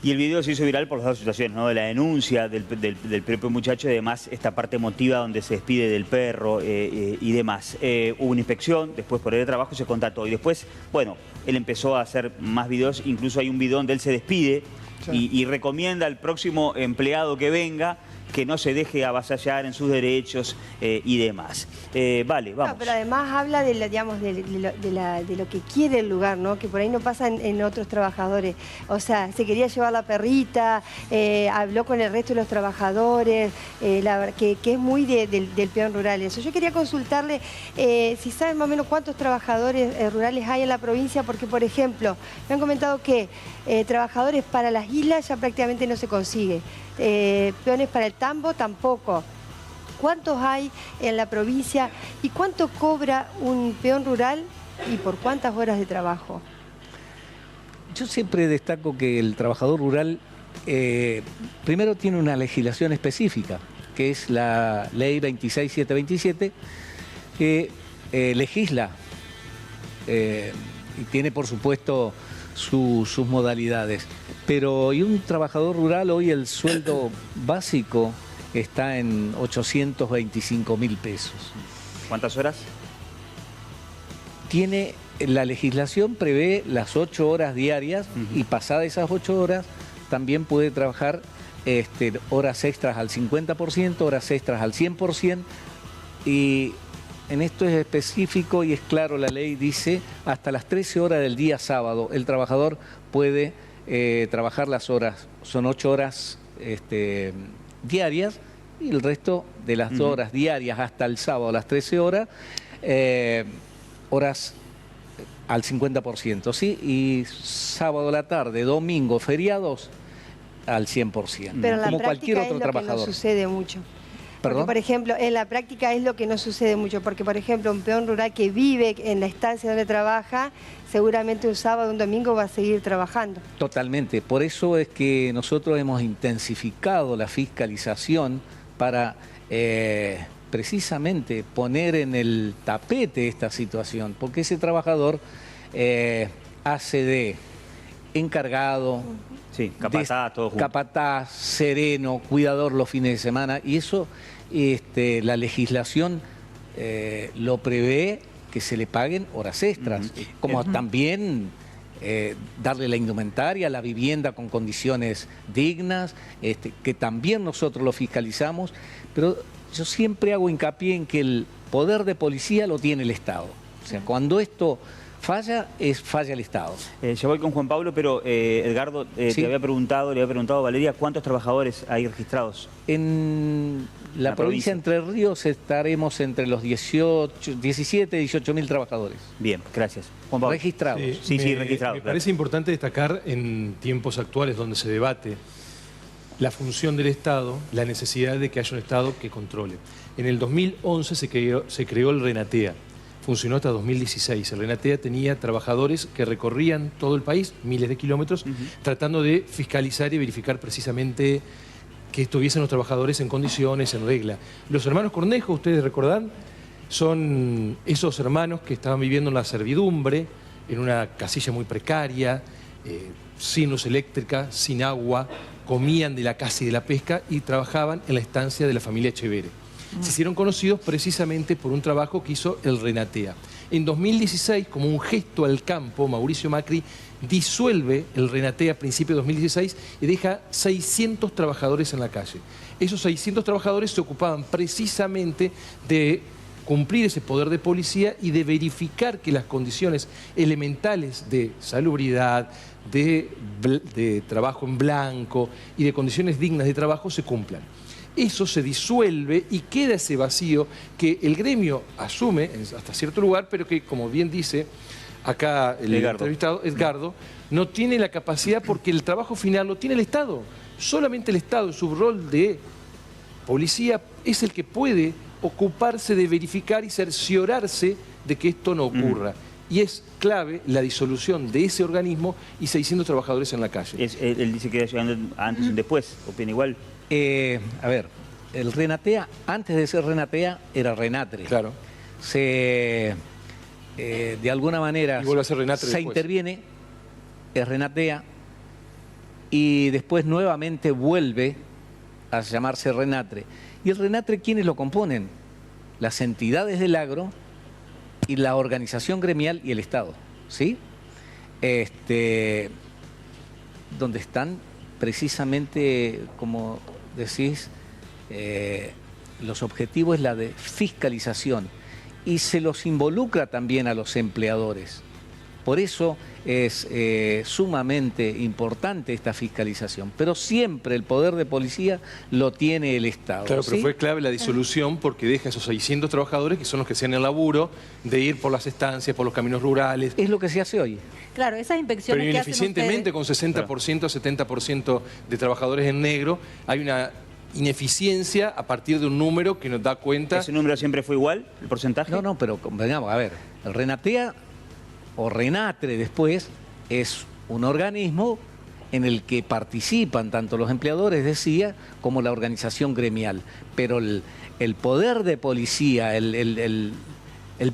Y el video se hizo viral por las dos situaciones, ¿no? De la denuncia del propio muchacho y además esta parte emotiva donde se despide del perro y demás. Hubo una inspección, después por el trabajo se contactó y después, bueno, él empezó a hacer más videos, incluso hay un video donde él se despide y recomienda al próximo empleado que venga que no se deje avasallar en sus derechos y demás. Vale, vamos. No, pero además habla de, digamos, de lo que quiere el lugar, ¿no? Que por ahí no pasa en otros trabajadores. O sea, se quería llevar la perrita, habló con el resto de los trabajadores, que es muy del peón rural eso. Yo quería consultarle si saben más o menos cuántos trabajadores rurales hay en la provincia, porque, por ejemplo, me han comentado que trabajadores para las islas ya prácticamente no se consigue. Peones para el tambo tampoco. ¿Cuántos hay en la provincia y cuánto cobra un peón rural y por cuántas horas de trabajo? Yo siempre destaco que el trabajador rural primero tiene una legislación específica, que es la ley 26727, que legisla y tiene por supuesto sus modalidades. Pero y un trabajador rural hoy el sueldo básico está en 825.000 pesos. ¿Cuántas horas? La legislación prevé las 8 horas diarias y pasadas esas 8 horas también puede trabajar horas extras al 50%, horas extras al 100%, y en esto es específico y es claro, la ley dice hasta las 13 horas del día sábado el trabajador puede trabajar las horas, son 8 horas diarias y el resto de las horas diarias hasta el sábado a las 13 horas, horas al 50%, ¿sí? Y sábado a la tarde, domingo, feriados al 100%, pero como cualquier otro es lo trabajador. Que no sucede mucho. Porque, ¿Perdón? por ejemplo, en la práctica es lo que no sucede mucho, porque, por ejemplo, un peón rural que vive en la estancia donde trabaja, seguramente un sábado o un domingo va a seguir trabajando. Totalmente. Por eso es que nosotros hemos intensificado la fiscalización para precisamente poner en el tapete esta situación, porque ese trabajador hace de encargado, capataz, sereno, cuidador los fines de semana, y eso la legislación lo prevé, que se le paguen horas extras, como también darle la indumentaria, la vivienda con condiciones dignas, que también nosotros lo fiscalizamos, pero yo siempre hago hincapié en que el poder de policía lo tiene el Estado. O sea, cuando esto falla, falla el Estado. Yo voy con Juan Pablo, pero Edgardo, le había preguntado a Valeria, ¿cuántos trabajadores hay registrados? En la provincia de Entre Ríos estaremos entre los 17, 18 mil trabajadores. Bien, gracias. Juan Pablo. Registrados. Sí, registrados. Me parece importante destacar en tiempos actuales donde se debate la función del Estado, la necesidad de que haya un Estado que controle. En el 2011 se creó el RENATEA, funcionó hasta 2016. El Renatea tenía trabajadores que recorrían todo el país, miles de kilómetros, tratando de fiscalizar y verificar precisamente que estuviesen los trabajadores en condiciones, en regla. Los hermanos Cornejo, ustedes recordarán, son esos hermanos que estaban viviendo en la servidumbre, en una casilla muy precaria, sin luz eléctrica, sin agua, comían de la caza y de la pesca y trabajaban en la estancia de la familia Echeverre. Se hicieron conocidos precisamente por un trabajo que hizo el Renatea. En 2016, como un gesto al campo, Mauricio Macri disuelve el Renatea a principios de 2016 y deja 600 trabajadores en la calle. Esos 600 trabajadores se ocupaban precisamente de cumplir ese poder de policía y de verificar que las condiciones elementales de salubridad, de trabajo en blanco y de condiciones dignas de trabajo se cumplan. Eso se disuelve y queda ese vacío que el gremio asume hasta cierto lugar, pero que, como bien dice acá el entrevistado Edgardo, no tiene la capacidad porque el trabajo final lo tiene el Estado. Solamente el Estado, en su rol de policía, es el que puede ocuparse de verificar y cerciorarse de que esto no ocurra. Y es clave la disolución de ese organismo y 600 trabajadores en la calle. Él dice que iba llegando antes y después, ¿opina igual? A ver, el Renatea, antes de ser Renatea, era Renatre. Claro. De alguna manera y vuelve a ser Renatre se después. Interviene, es Renatea, y después nuevamente vuelve a llamarse Renatre. ¿Y el Renatre quiénes lo componen? Las entidades del agro y la organización gremial y el Estado, ¿sí? Donde están precisamente, como decís, los objetivos es la de fiscalización y se los involucra también a los empleadores. Por eso es sumamente importante esta fiscalización, pero siempre el poder de policía lo tiene el Estado. Claro, ¿sí? pero fue clave la disolución porque deja esos 600 trabajadores que son los que hacían el laburo de ir por las estancias, por los caminos rurales. Es lo que se hace hoy. Claro, esas inspecciones Pero que hacen ineficientemente, ustedes... con 60% a 70% de trabajadores en negro, hay una ineficiencia a partir de un número que nos da cuenta... ¿Ese número siempre fue igual, el porcentaje? No, pero convengamos, a ver, el Renatea o Renatre después es un organismo en el que participan tanto los empleadores, decía, como la organización gremial. Pero el poder de policía, el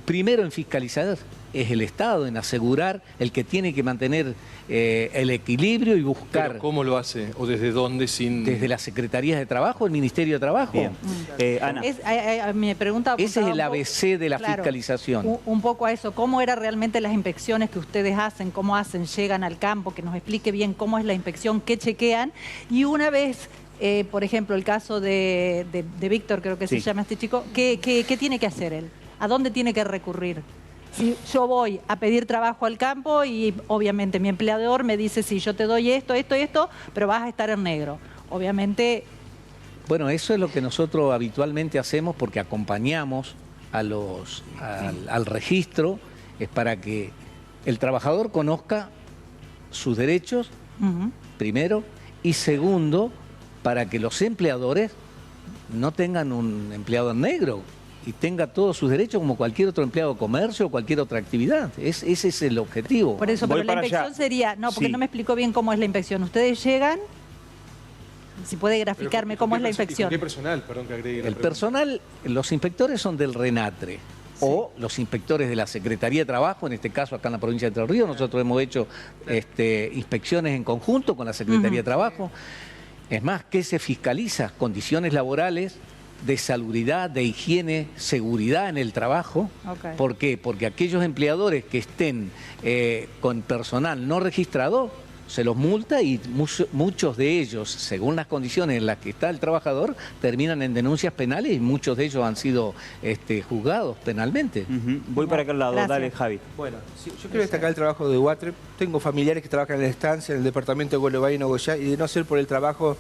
primero en fiscalizar es el Estado, en asegurar el que tiene que mantener el equilibrio y buscar... ¿Pero cómo lo hace? ¿O desde dónde? Desde las Secretarías de Trabajo, el Ministerio de Trabajo. Bien. Ana. Me preguntaba... Ese es el ABC de la fiscalización. Un poco a eso, ¿cómo eran realmente las inspecciones que ustedes hacen? ¿Cómo hacen? ¿Llegan al campo? Que nos explique bien cómo es la inspección, qué chequean. Y una vez... por ejemplo, el caso de Víctor, creo que se llama este chico, ¿qué tiene que hacer él? ¿A dónde tiene que recurrir? Si yo voy a pedir trabajo al campo y obviamente mi empleador me dice, sí, yo te doy esto, pero vas a estar en negro. Obviamente... Bueno, eso es lo que nosotros habitualmente hacemos porque acompañamos al registro, es para que el trabajador conozca sus derechos, primero, y segundo, para que los empleadores no tengan un empleado en negro y tenga todos sus derechos como cualquier otro empleado de comercio o cualquier otra actividad. Ese es el objetivo. Por eso, pero la inspección sería... No, porque no me explicó bien cómo es la inspección. Ustedes llegan... Si puede graficarme cómo es la inspección. ¿Qué personal? Perdón que agregue. El personal, los inspectores son del Renatre. O los inspectores de la Secretaría de Trabajo, en este caso acá en la provincia de Entre Ríos. Nosotros hemos hecho inspecciones en conjunto con la Secretaría de Trabajo. Es más, ¿qué se fiscaliza? Condiciones laborales, de salubridad, de higiene, seguridad en el trabajo. Okay. ¿Por qué? Porque aquellos empleadores que estén con personal no registrado, se los multa y muchos de ellos, según las condiciones en las que está el trabajador, terminan en denuncias penales y muchos de ellos han sido juzgados penalmente. Voy para aquel lado, dale Javi. Bueno, sí, yo quiero destacar el trabajo de Watrep. Tengo familiares que trabajan en la estancia, en el departamento de Gualeguay y Nogoyá, y de no ser por el trabajo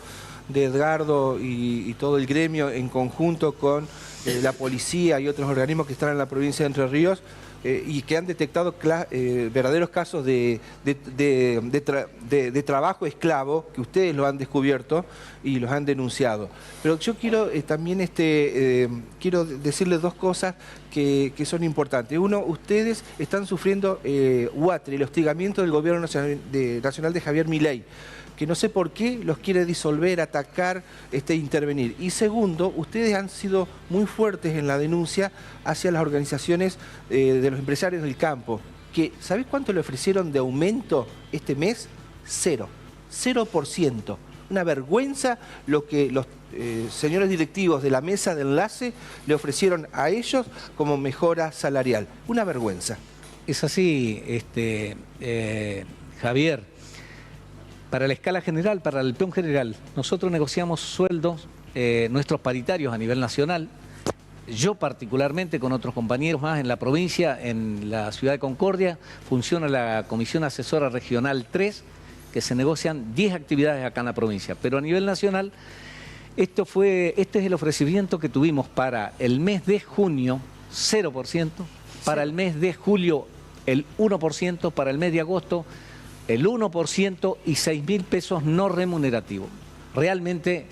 de Edgardo y todo el gremio en conjunto con la policía y otros organismos que están en la provincia de Entre Ríos, y que han detectado verdaderos casos de trabajo esclavo, que ustedes lo han descubierto y los han denunciado. Pero yo quiero también quiero decirles dos cosas que son importantes. Uno, ustedes están sufriendo UATRE, el hostigamiento del gobierno nacional de Javier Milei, que no sé por qué los quiere disolver, atacar, intervenir. Y segundo, ustedes han sido muy fuertes en la denuncia hacia las organizaciones de los empresarios del campo, que ¿sabés cuánto le ofrecieron de aumento este mes? 0%. Una vergüenza lo que los señores directivos de la mesa de enlace le ofrecieron a ellos como mejora salarial. Una vergüenza. Es así, Javier. Para la escala general, para el peón general, nosotros negociamos sueldos, nuestros paritarios a nivel nacional. Yo particularmente, con otros compañeros más en la provincia, en la ciudad de Concordia, funciona la Comisión Asesora Regional 3, que se negocian 10 actividades acá en la provincia. Pero a nivel nacional, este es el ofrecimiento que tuvimos para el mes de junio, 0%, para el mes de julio, el 1%, para el mes de agosto, el 1% y 6.000 pesos no remunerativos. Realmente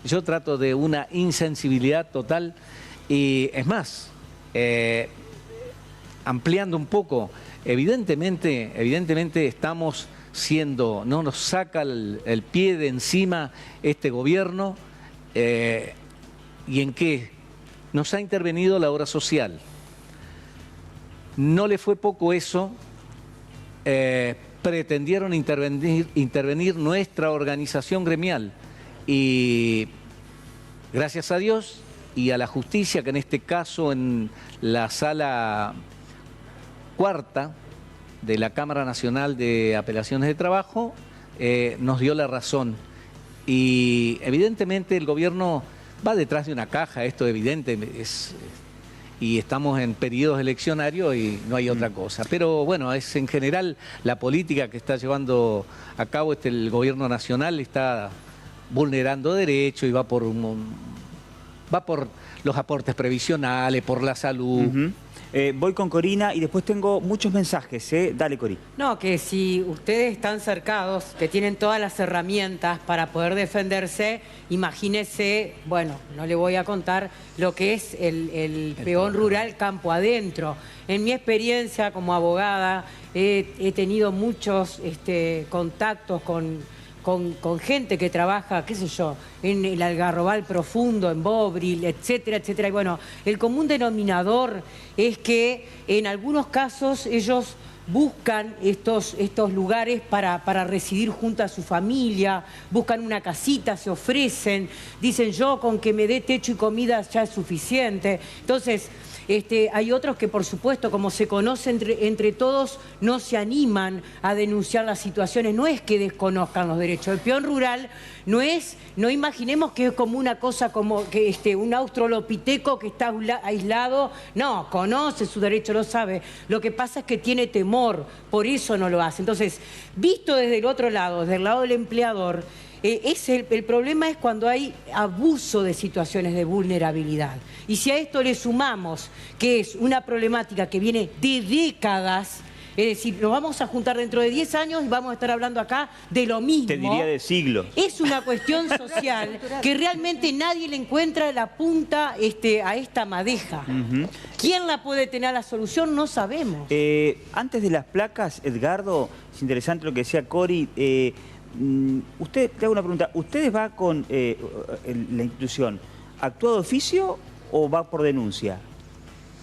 yo trato de una insensibilidad total y es más, ampliando un poco, evidentemente estamos siendo, no nos saca el pie de encima este gobierno y en qué nos ha intervenido la obra social. No le fue poco eso. Pretendieron intervenir nuestra organización gremial y gracias a Dios y a la justicia, que en este caso en la sala cuarta de la Cámara Nacional de Apelaciones de Trabajo nos dio la razón y evidentemente el gobierno va detrás de una caja, esto evidente y estamos en periodos eleccionarios y no hay otra cosa. Pero bueno, es en general la política que está llevando a cabo el gobierno nacional, está vulnerando derechos y va por los aportes previsionales, por la salud. Voy con Corina y después tengo muchos mensajes. Dale, Cori. No, que si ustedes están cercados, que tienen todas las herramientas para poder defenderse, imagínese, bueno, no le voy a contar lo que es el peón rural campo adentro. En mi experiencia como abogada he tenido muchos contactos con gente que trabaja, qué sé yo, en el Algarrobal Profundo, en Bobril, etcétera, etcétera. Y bueno, el común denominador es que en algunos casos ellos buscan estos lugares para residir junto a su familia, buscan una casita, se ofrecen, dicen yo con que me dé techo y comida ya es suficiente. Entonces, hay otros que, por supuesto, como se conoce entre todos, no se animan a denunciar las situaciones. No es que desconozcan los derechos. El peón rural no imaginemos que es como una cosa como que un australopiteco que está aislado. No, conoce su derecho, lo sabe. Lo que pasa es que tiene temor, por eso no lo hace. Entonces, visto desde el otro lado, desde el lado del empleador, el problema es cuando hay abuso de situaciones de vulnerabilidad. Y si a esto le sumamos que es una problemática que viene de décadas, es decir, nos vamos a juntar dentro de 10 años y vamos a estar hablando acá de lo mismo. Te diría de siglos. Es una cuestión social que realmente nadie le encuentra la punta a esta madeja. ¿Quién la puede tener la solución? No sabemos. Antes de las placas, Edgardo, es interesante lo que decía Cori. Te hago una pregunta. ¿Ustedes va con la institución actuado de oficio o va por denuncia?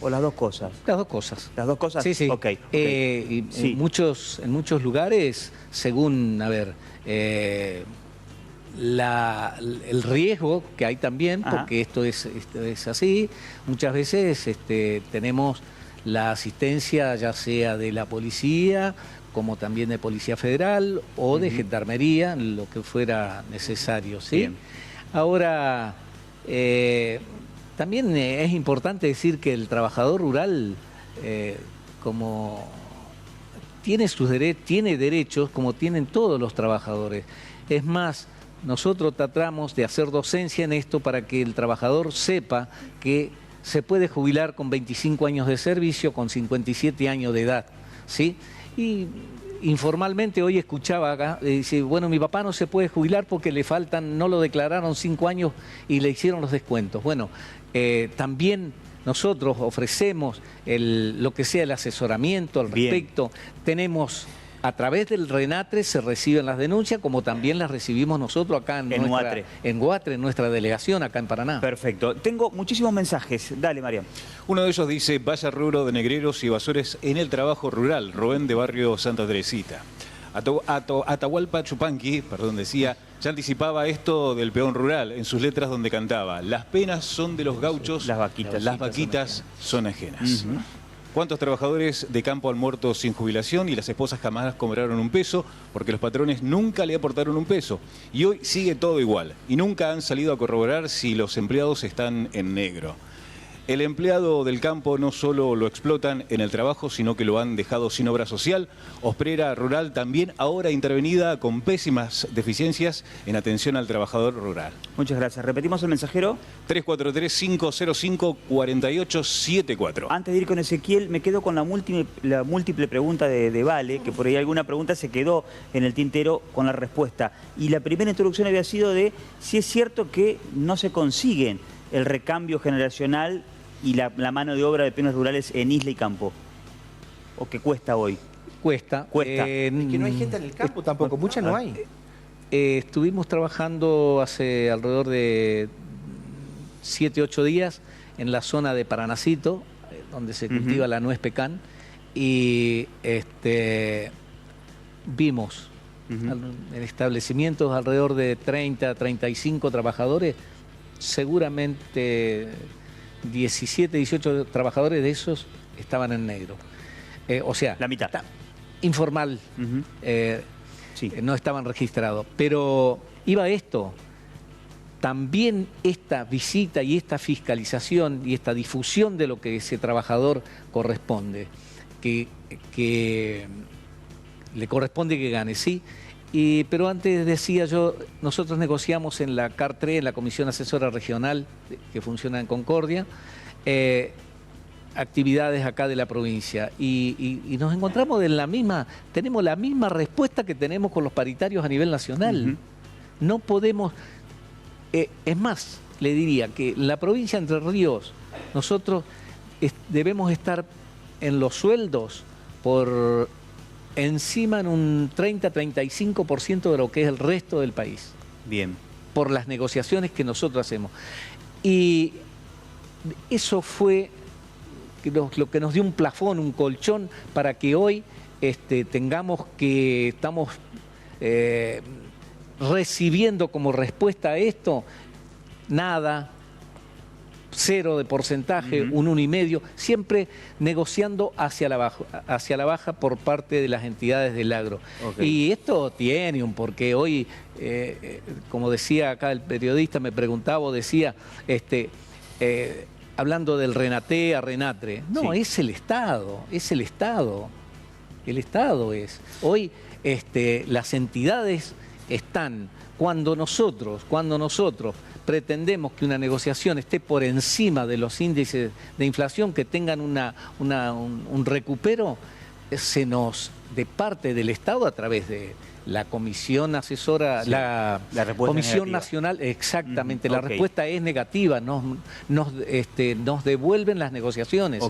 ¿O las dos cosas? Las dos cosas. ¿Las dos cosas? Sí, sí. Okay. Sí. En muchos lugares, según, el riesgo que hay también, porque esto es así, muchas veces tenemos la asistencia ya sea de la policía, como también de Policía Federal o de Gendarmería, lo que fuera necesario, ¿sí? Bien. Ahora, también es importante decir que el trabajador rural, como tiene derechos, como tienen todos los trabajadores. Es más, nosotros tratamos de hacer docencia en esto para que el trabajador sepa que se puede jubilar con 25 años de servicio, con 57 años de edad, ¿sí? Y informalmente hoy escuchaba acá, dice, bueno, mi papá no se puede jubilar porque le faltan, no lo declararon 5 años y le hicieron los descuentos. Bueno, también nosotros ofrecemos lo que sea el asesoramiento al respecto. Tenemos, a través del RENATRE se reciben las denuncias, como también las recibimos nosotros acá en Guatre, en nuestra delegación acá en Paraná. Perfecto. Tengo muchísimos mensajes. Dale, Mariano. Uno de ellos dice, vaya rubro de negreros y basures en el trabajo rural. Rubén de Barrio Santa Teresita. Atahualpa Chupanqui, decía, ya anticipaba esto del peón rural en sus letras donde cantaba: las penas son de los gauchos, las vaquitas son ajenas. ¿Cuántos trabajadores de campo han muerto sin jubilación y las esposas jamás cobraron un peso porque los patrones nunca le aportaron un peso? Y hoy sigue todo igual y nunca han salido a corroborar si los empleados están en negro. El empleado del campo no solo lo explotan en el trabajo, sino que lo han dejado sin obra social. Osprera Rural también ahora intervenida con pésimas deficiencias en atención al trabajador rural. Muchas gracias. ¿Repetimos el mensajero? 343-505-4874. Antes de ir con Ezequiel, me quedo con la múltiple pregunta de Vale, que por ahí alguna pregunta se quedó en el tintero con la respuesta. Y la primera introducción había sido de si es cierto que no se consiguen el recambio generacional y la mano de obra de peones rurales en isla y campo. ¿O que cuesta hoy? Cuesta. Es que no hay gente en el campo tampoco, mucha no hay. Estuvimos trabajando hace alrededor de 7, 8 días en la zona de Paranacito, donde se cultiva la nuez pecan, y vimos en establecimientos alrededor de 30, 35 trabajadores, seguramente 17, 18 trabajadores de esos estaban en negro. O sea, la mitad. Informal, no estaban registrados. Pero iba esto, también esta visita y esta fiscalización y esta difusión de lo que ese trabajador corresponde, que le corresponde que gane, ¿sí? Pero antes decía yo, nosotros negociamos en la CAR3, en la Comisión Asesora Regional, que funciona en Concordia, actividades acá de la provincia. Y nos encontramos tenemos la misma respuesta que tenemos con los paritarios a nivel nacional. No podemos, es más, le diría que la provincia de Entre Ríos, nosotros debemos estar en los sueldos por encima en un 30-35% de lo que es el resto del país. Bien. Por las negociaciones que nosotros hacemos. Y eso fue lo que nos dio un plafón, un colchón, para que hoy estamos recibiendo como respuesta a esto nada, 0 de porcentaje, un 1,5, siempre negociando hacia la baja por parte de las entidades del agro. Y esto tiene un porqué. Hoy, como decía acá el periodista, me preguntaba o decía, hablando del RENATE a RENATRE, no, es el Estado, el Estado es. Hoy las entidades están, cuando nosotros pretendemos que una negociación esté por encima de los índices de inflación, que tengan un recupero, de parte del Estado, a través de la comisión asesora, la comisión nacional, exactamente, la respuesta es negativa, nos devuelven las negociaciones.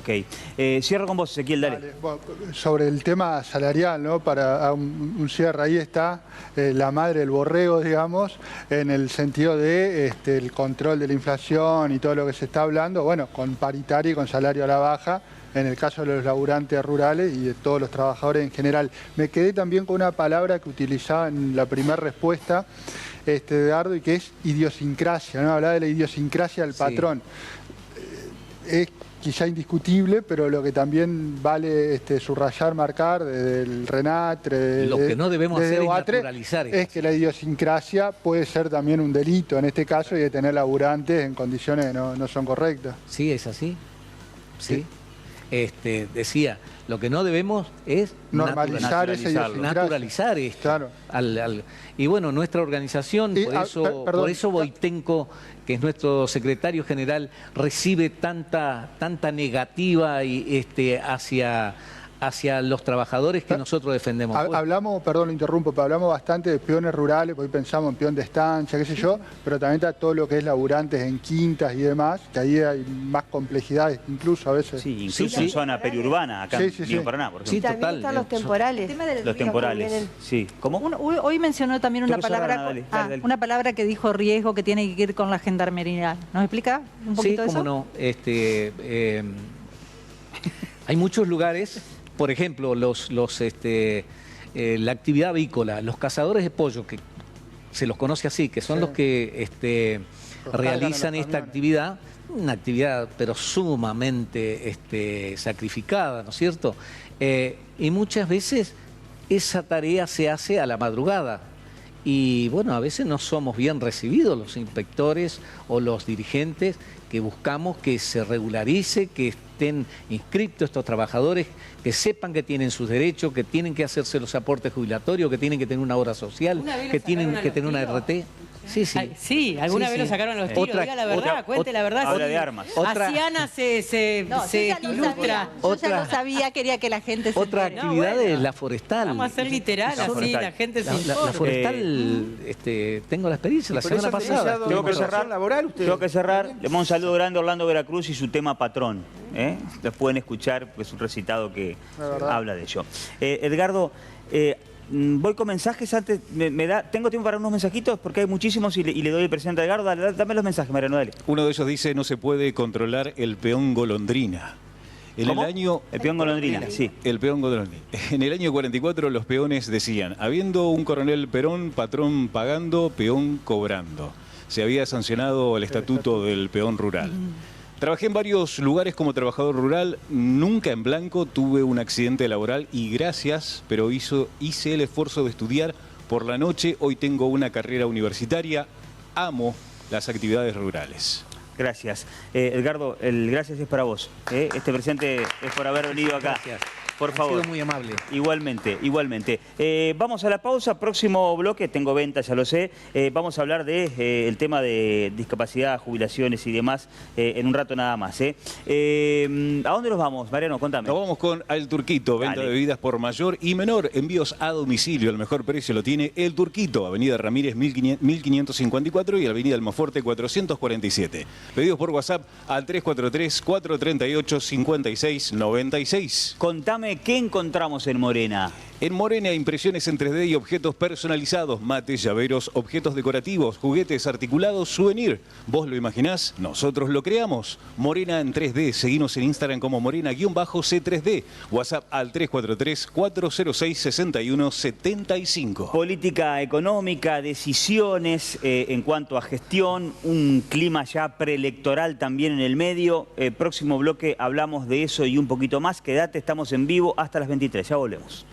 Cierro con vos, Ezequiel, dale. Bueno, sobre el tema salarial, ¿no? Para un cierre, ahí está la madre del borrego, digamos, en el sentido de el control de la inflación y todo lo que se está hablando, bueno, con paritaria y con salario a la baja, en el caso de los laburantes rurales y de todos los trabajadores en general. Me quedé también con una palabra que utilizaba en la primera respuesta Edgardo, y que es idiosincrasia, ¿no? Hablaba de la idiosincrasia del patrón. Es quizá indiscutible, pero lo que también vale subrayar, marcar desde el RENATRE, lo que no debemos hacer es naturalizar esto. Es que la idiosincrasia puede ser también un delito en este caso, y de tener laburantes en condiciones que no son correctas. Sí, es así. Sí. Decía, lo que no debemos es normalizar naturalizar esto. Claro. Y bueno, nuestra organización, por eso Boitenco, que es nuestro secretario general, recibe tanta negativa y hacia hacia los trabajadores que nosotros defendemos. Hablamos, perdón, lo interrumpo, pero hablamos bastante de peones rurales, porque hoy pensamos en peón de estancia, qué sé yo, pero también está todo lo que es laburantes en quintas y demás, que ahí hay más complejidades, incluso a veces. Sí, incluso en zona periurbana, acá en Río Paraná, por ejemplo. Sí, también están los temporales. Los temporales, sí. ¿Cómo? Hoy mencionó también una palabra, una palabra que dijo riesgo, que tiene que ir con la gendarmería. ¿Nos explica un poquito de eso? Sí, cómo no. Hay muchos lugares, por ejemplo, la actividad avícola, los cazadores de pollo, que se los conoce así, que son los que realizan esta actividad, una actividad pero sumamente sacrificada, ¿no es cierto? Y muchas veces esa tarea se hace a la madrugada. Y bueno, a veces no somos bien recibidos los inspectores o los dirigentes que buscamos que se regularice, que estén inscriptos estos trabajadores, que sepan que tienen sus derechos, que tienen que hacerse los aportes jubilatorios, que tienen que tener una obra social, que tienen que tener una RT. Sí, sí. Sí, alguna vez lo sacaron a los tiros, diga la verdad, cuente la verdad. Habla de armas. Asiana se ilustra. Yo ya lo sabía, quería que la gente se Otra actividad es la forestal. Vamos a ser literal, así la gente se La forestal, tengo la experiencia la semana pasada. Tengo que cerrar. Le mando un saludo grande a Orlando Veracruz y su tema Patrón. Los pueden escuchar, porque es un recitado que habla de ello. Edgardo, voy con mensajes antes. ¿Tengo tiempo para unos mensajitos? Porque hay muchísimos y le doy el presente a Edgardo. Dame los mensajes, Mariano, dale. Uno de ellos dice: no se puede controlar el peón golondrina. El peón golondrina, sí. El peón golondrina. En el año 44 los peones decían: habiendo un coronel Perón, patrón pagando, peón cobrando. Se había sancionado el estatuto del peón rural. Trabajé en varios lugares como trabajador rural, nunca en blanco, tuve un accidente laboral y gracias, pero hice el esfuerzo de estudiar por la noche. Hoy tengo una carrera universitaria, amo las actividades rurales. Gracias. Edgardo, el gracias es para vos. Este presente es por haber venido acá. Gracias. Por favor. Ha sido muy amable. Igualmente, igualmente. Vamos a la pausa. Próximo bloque, tengo venta, ya lo sé. Vamos a hablar de el tema de discapacidad, jubilaciones y demás en un rato nada más. ¿A dónde nos vamos, Mariano? Contame. Nos vamos con El Turquito, venta de bebidas por mayor y menor, envíos a domicilio. El mejor precio lo tiene El Turquito, Avenida Ramírez 1554 y Avenida Almafuerte 447. Pedidos por WhatsApp al 343-438-5696. Contame, ¿qué encontramos en Morena? En Morena, impresiones en 3D y objetos personalizados, mates, llaveros, objetos decorativos, juguetes articulados, souvenir. ¿Vos lo imaginás? Nosotros lo creamos. Morena en 3D. Seguinos en Instagram como Morena-C3D. WhatsApp al 343-406-6175. Política económica, decisiones en cuanto a gestión, un clima ya preelectoral también en el medio. Próximo bloque hablamos de eso y un poquito más. Quédate, estamos en vivo hasta las 23. Ya volvemos.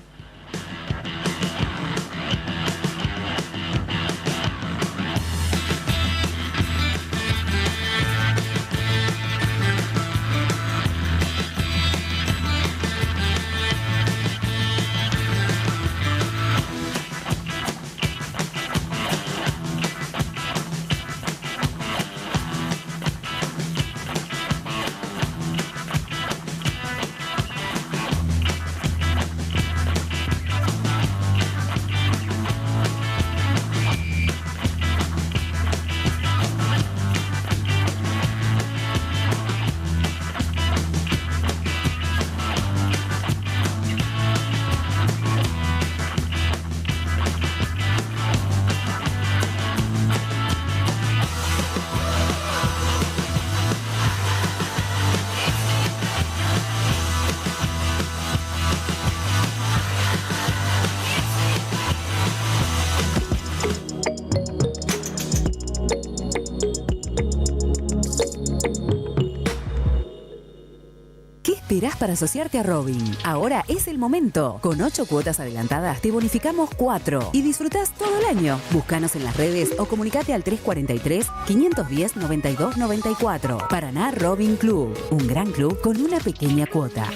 Esperás para asociarte a Robin. Ahora es el momento. Con 8 cuotas adelantadas te bonificamos 4 y disfrutás todo el año. Búscanos en las redes o comunicate al 343-510-9294. Paraná Robin Club, un gran club con una pequeña cuota.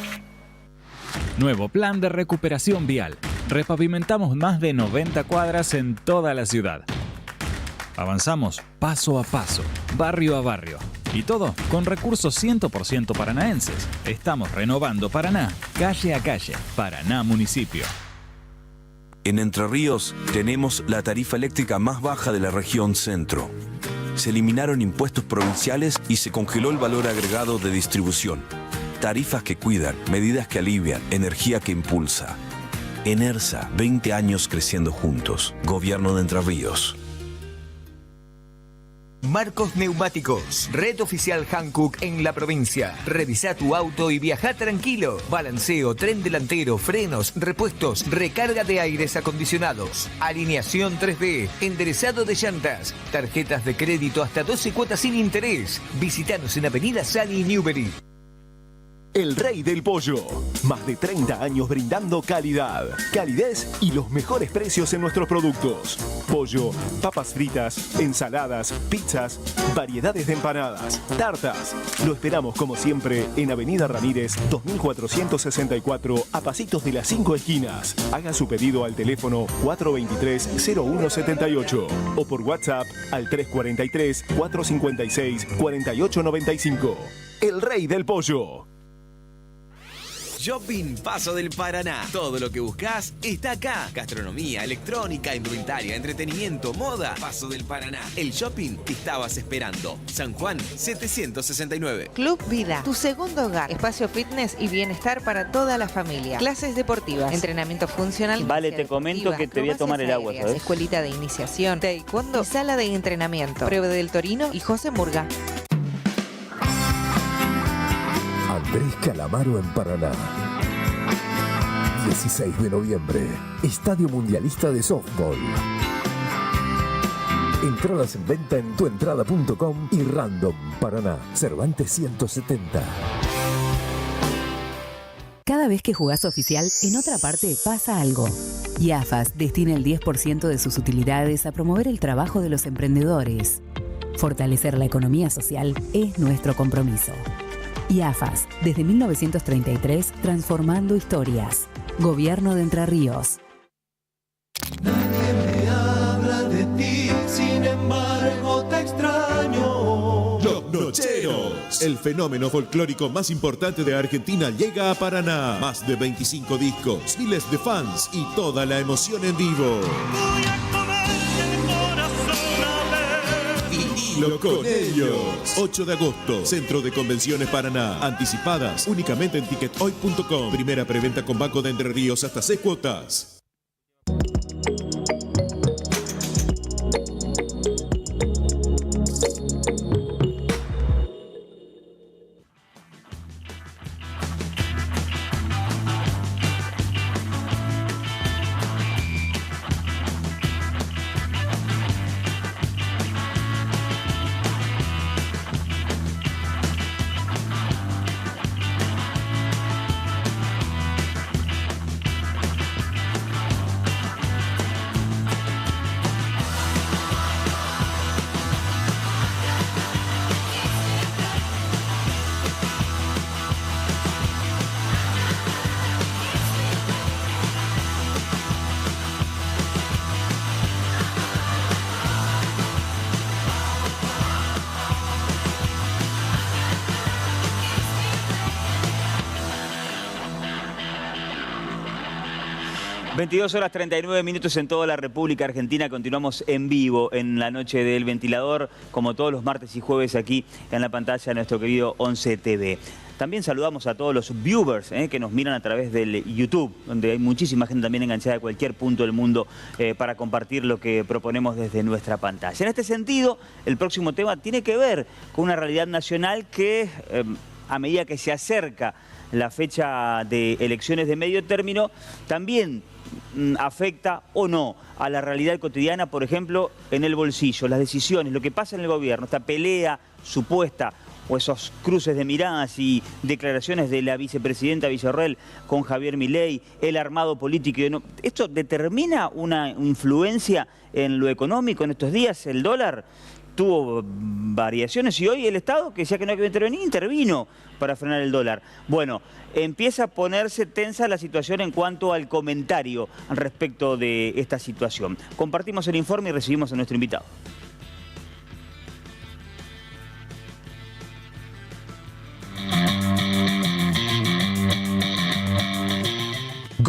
Nuevo plan de recuperación vial. Repavimentamos más de 90 cuadras en toda la ciudad. Avanzamos paso a paso, barrio a barrio. Y todo con recursos 100% paranaenses. Estamos renovando Paraná, calle a calle. Paraná Municipio. En Entre Ríos tenemos la tarifa eléctrica más baja de la región centro. Se eliminaron impuestos provinciales y se congeló el valor agregado de distribución. Tarifas que cuidan, medidas que alivian, energía que impulsa. Enersa, 20 años creciendo juntos. Gobierno de Entre Ríos. Marcos Neumáticos, red oficial Hankook en la provincia. Revisa tu auto y viaja tranquilo. Balanceo, tren delantero, frenos, repuestos, recarga de aires acondicionados, alineación 3D, enderezado de llantas, tarjetas de crédito hasta 12 cuotas sin interés. Visítanos en Avenida Sally Newbery. El Rey del Pollo. Más de 30 años brindando calidad, calidez y los mejores precios en nuestros productos. Pollo, papas fritas, ensaladas, pizzas, variedades de empanadas, tartas. Lo esperamos como siempre en Avenida Ramírez 2464 a pasitos de las 5 esquinas. Haga su pedido al teléfono 423-0178 o por WhatsApp al 343-456-4895. El Rey del Pollo. Shopping Paso del Paraná. Todo lo que buscas está acá. Gastronomía, electrónica, indumentaria, entretenimiento, moda. Paso del Paraná. El shopping que estabas esperando. San Juan 769. Club Vida, tu segundo hogar. Espacio fitness y bienestar para toda la familia. Clases deportivas, entrenamiento funcional. Vale, te comento que te voy a tomar el agua, ¿sabes? Escuelita de iniciación, taekwondo y sala de entrenamiento. Prueba del Torino y José Murga. Andrés Calamaro en Paraná. 16 de noviembre. Estadio Mundialista de Softball. Entradas en venta en tuentrada.com y Random Paraná. Cervantes 170. Cada vez que jugás oficial, en otra parte pasa algo. Y AFAS destina el 10% de sus utilidades a promover el trabajo de los emprendedores. Fortalecer la economía social es nuestro compromiso. Y AFAS, desde 1933, transformando historias. Gobierno de Entre Ríos. Nadie me habla de ti, sin embargo te extraño. Los Nocheros, el fenómeno folclórico más importante de Argentina, llega a Paraná. Más de 25 discos, miles de fans y toda la emoción en vivo. Con ellos. 8 de agosto, Centro de Convenciones Paraná. Anticipadas únicamente en tickethoy.com. Primera preventa con Banco de Entre Ríos hasta 6 cuotas. ...22:39 en toda la República Argentina. Continuamos en vivo en la noche del ventilador, como todos los martes y jueves aquí en la pantalla de nuestro querido 11 TV. También saludamos a todos los viewers que nos miran a través del YouTube, donde hay muchísima gente también enganchada de cualquier punto del mundo para compartir lo que proponemos desde nuestra pantalla. En este sentido, el próximo tema tiene que ver con una realidad nacional que, a medida que se acerca la fecha de elecciones de medio término, también afecta o no a la realidad cotidiana, por ejemplo, en el bolsillo, las decisiones, lo que pasa en el gobierno, esta pelea supuesta o esos cruces de miradas y declaraciones de la vicepresidenta Villarroel con Javier Milei, el armado político. ¿Esto determina una influencia en lo económico en estos días? ¿El dólar tuvo variaciones y hoy el Estado, que decía que no hay que intervenir, intervino para frenar el dólar? Bueno, empieza a ponerse tensa la situación en cuanto al comentario respecto de esta situación. Compartimos el informe y recibimos a nuestro invitado.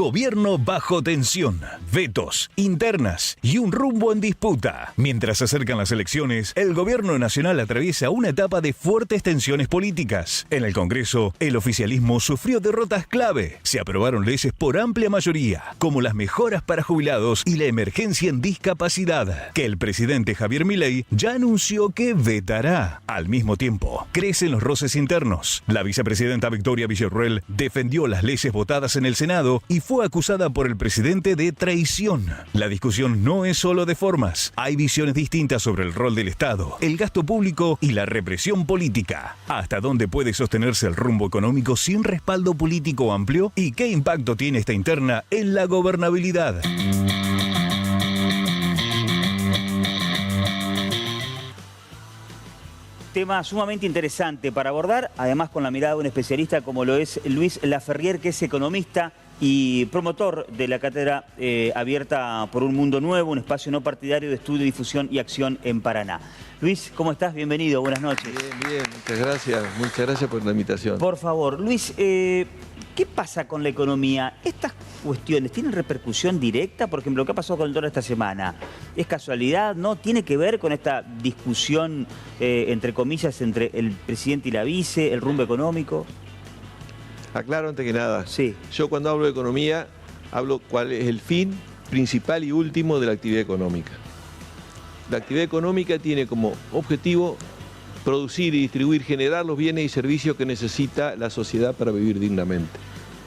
Gobierno bajo tensión, vetos, internas y un rumbo en disputa. Mientras se acercan las elecciones, el gobierno nacional atraviesa una etapa de fuertes tensiones políticas. En el Congreso, el oficialismo sufrió derrotas clave. Se aprobaron leyes por amplia mayoría, como las mejoras para jubilados y la emergencia en discapacidad, que el presidente Javier Milei ya anunció que vetará. Al mismo tiempo, crecen los roces internos. La vicepresidenta Victoria Villarruel defendió las leyes votadas en el Senado y fue acusada por el presidente de traición. La discusión no es solo de formas. Hay visiones distintas sobre el rol del Estado, el gasto público y la represión política. ¿Hasta dónde puede sostenerse el rumbo económico sin respaldo político amplio? ¿Y qué impacto tiene esta interna en la gobernabilidad? Tema sumamente interesante para abordar, además con la mirada de un especialista como lo es Luis Laferrier, que es economista y promotor de la cátedra abierta por un mundo nuevo, un espacio no partidario de estudio, difusión y acción en Paraná. Luis, ¿cómo estás? Bienvenido, buenas noches. Bien, muchas gracias por la invitación. Por favor, Luis, ¿qué pasa con la economía? ¿Estas cuestiones tienen repercusión directa? Por ejemplo, ¿qué ha pasado con el dólar esta semana? ¿Es casualidad? ¿No? ¿Tiene que ver con esta discusión, entre comillas, entre el presidente y la vice, el rumbo económico? Aclaro antes que nada. Sí. Yo cuando hablo de economía, hablo cuál es el fin principal y último de la actividad económica. La actividad económica tiene como objetivo producir y distribuir, generar los bienes y servicios que necesita la sociedad para vivir dignamente.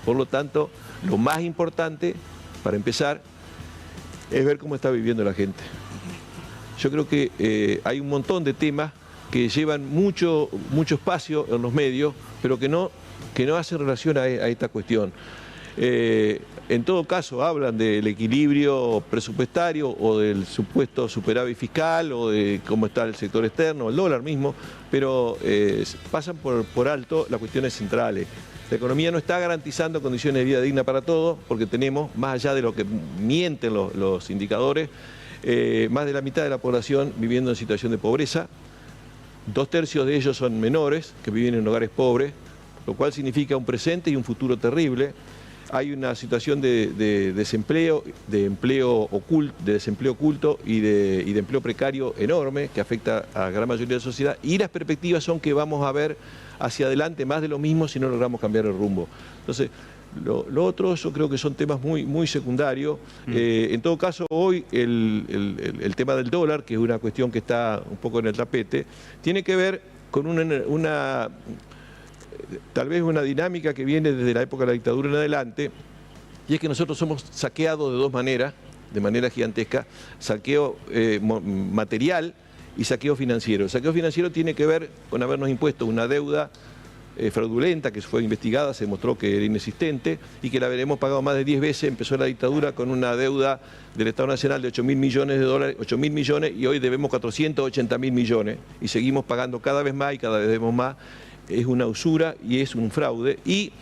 Por lo tanto, lo más importante, para empezar, es ver cómo está viviendo la gente. Yo creo que hay un montón de temas que llevan mucho espacio en los medios, pero que no hacen relación a esta cuestión. En todo caso, hablan del equilibrio presupuestario o del supuesto superávit fiscal o de cómo está el sector externo, el dólar mismo, pero pasan por alto las cuestiones centrales. La economía no está garantizando condiciones de vida digna para todos, porque tenemos, más allá de lo que mienten los indicadores, más de la mitad de la población viviendo en situación de pobreza. 2/3 de ellos son menores que viven en hogares pobres, lo cual significa un presente y un futuro terrible. Hay una situación de desempleo, de desempleo oculto y de empleo precario enorme que afecta a la gran mayoría de la sociedad, y las perspectivas son que vamos a ver hacia adelante más de lo mismo si no logramos cambiar el rumbo. Entonces, lo otro yo creo que son temas muy secundarios. En todo caso, hoy el tema del dólar, que es una cuestión que está un poco en el tapete, tiene que ver con tal vez una dinámica que viene desde la época de la dictadura en adelante, y es que nosotros somos saqueados de dos maneras, de manera gigantesca: saqueo material y saqueo financiero. El saqueo financiero tiene que ver con habernos impuesto una deuda fraudulenta que fue investigada, se demostró que era inexistente y que la habremos pagado más de 10 veces. Empezó la dictadura con una deuda del Estado Nacional de 8.000 millones de dólares, 8.000 millones, y hoy debemos 480.000 millones y seguimos pagando cada vez más y cada vez debemos más. Es una usura y es un fraude, y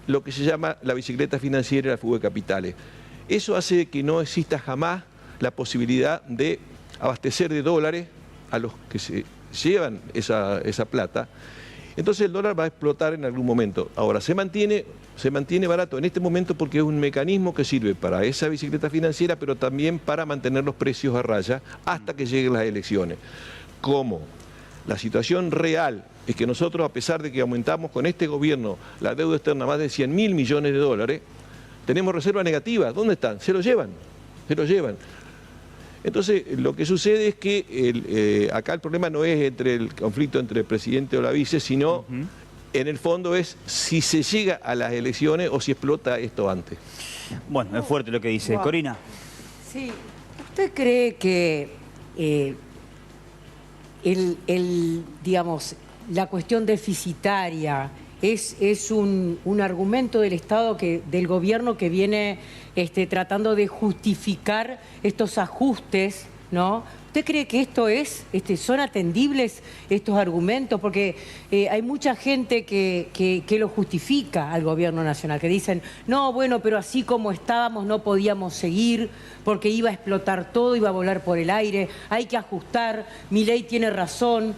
lo que se llama la bicicleta financiera y la fuga de capitales. Eso hace que no exista jamás la posibilidad de abastecer de dólares a los que se llevan esa plata. Entonces el dólar va a explotar en algún momento. Ahora, se mantiene barato en este momento porque es un mecanismo que sirve para esa bicicleta financiera, pero también para mantener los precios a raya hasta que lleguen las elecciones. ¿Cómo? La situación real es que nosotros, a pesar de que aumentamos con este gobierno la deuda externa más de 100.000 millones de dólares, tenemos reservas negativas. ¿Dónde están? Se lo llevan. Entonces, lo que sucede es que acá el problema no es el conflicto entre el presidente o la vice, sino en el fondo es si se llega a las elecciones o si explota esto antes. Bueno, es fuerte lo que dice. Wow. Corina. Sí, ¿usted cree que digamos, la cuestión deficitaria es un argumento del Estado, del gobierno, que viene tratando de justificar estos ajustes, ¿no? ¿Usted cree que son atendibles estos argumentos? Porque hay mucha gente que lo justifica al gobierno nacional, que dicen, no, bueno, pero así como estábamos no podíamos seguir porque iba a explotar todo, iba a volar por el aire, hay que ajustar, Milei tiene razón.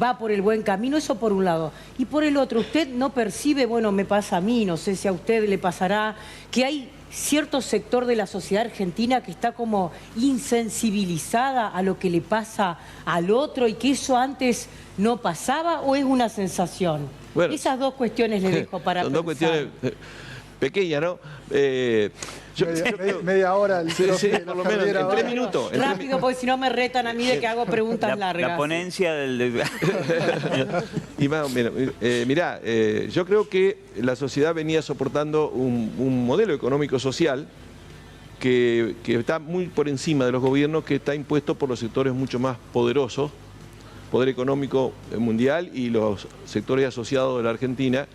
va por el buen camino, eso por un lado. Y por el otro, usted no percibe, bueno, me pasa a mí, no sé si a usted le pasará, que hay cierto sector de la sociedad argentina que está como insensibilizada a lo que le pasa al otro y que eso antes no pasaba, ¿o es una sensación? Bueno, esas dos cuestiones le dejo para son pensar. Dos cuestiones pequeñas, ¿no? Media hora. Sí, por lo menos, en 3 minutos. Rápido, porque si no me retan a mí de que hago preguntas largas. La ponencia del... Y más o menos, mirá, yo creo que la sociedad venía soportando un modelo económico-social que está muy por encima de los gobiernos, que está impuesto por los sectores mucho más poderosos, poder económico mundial y los sectores asociados de la Argentina,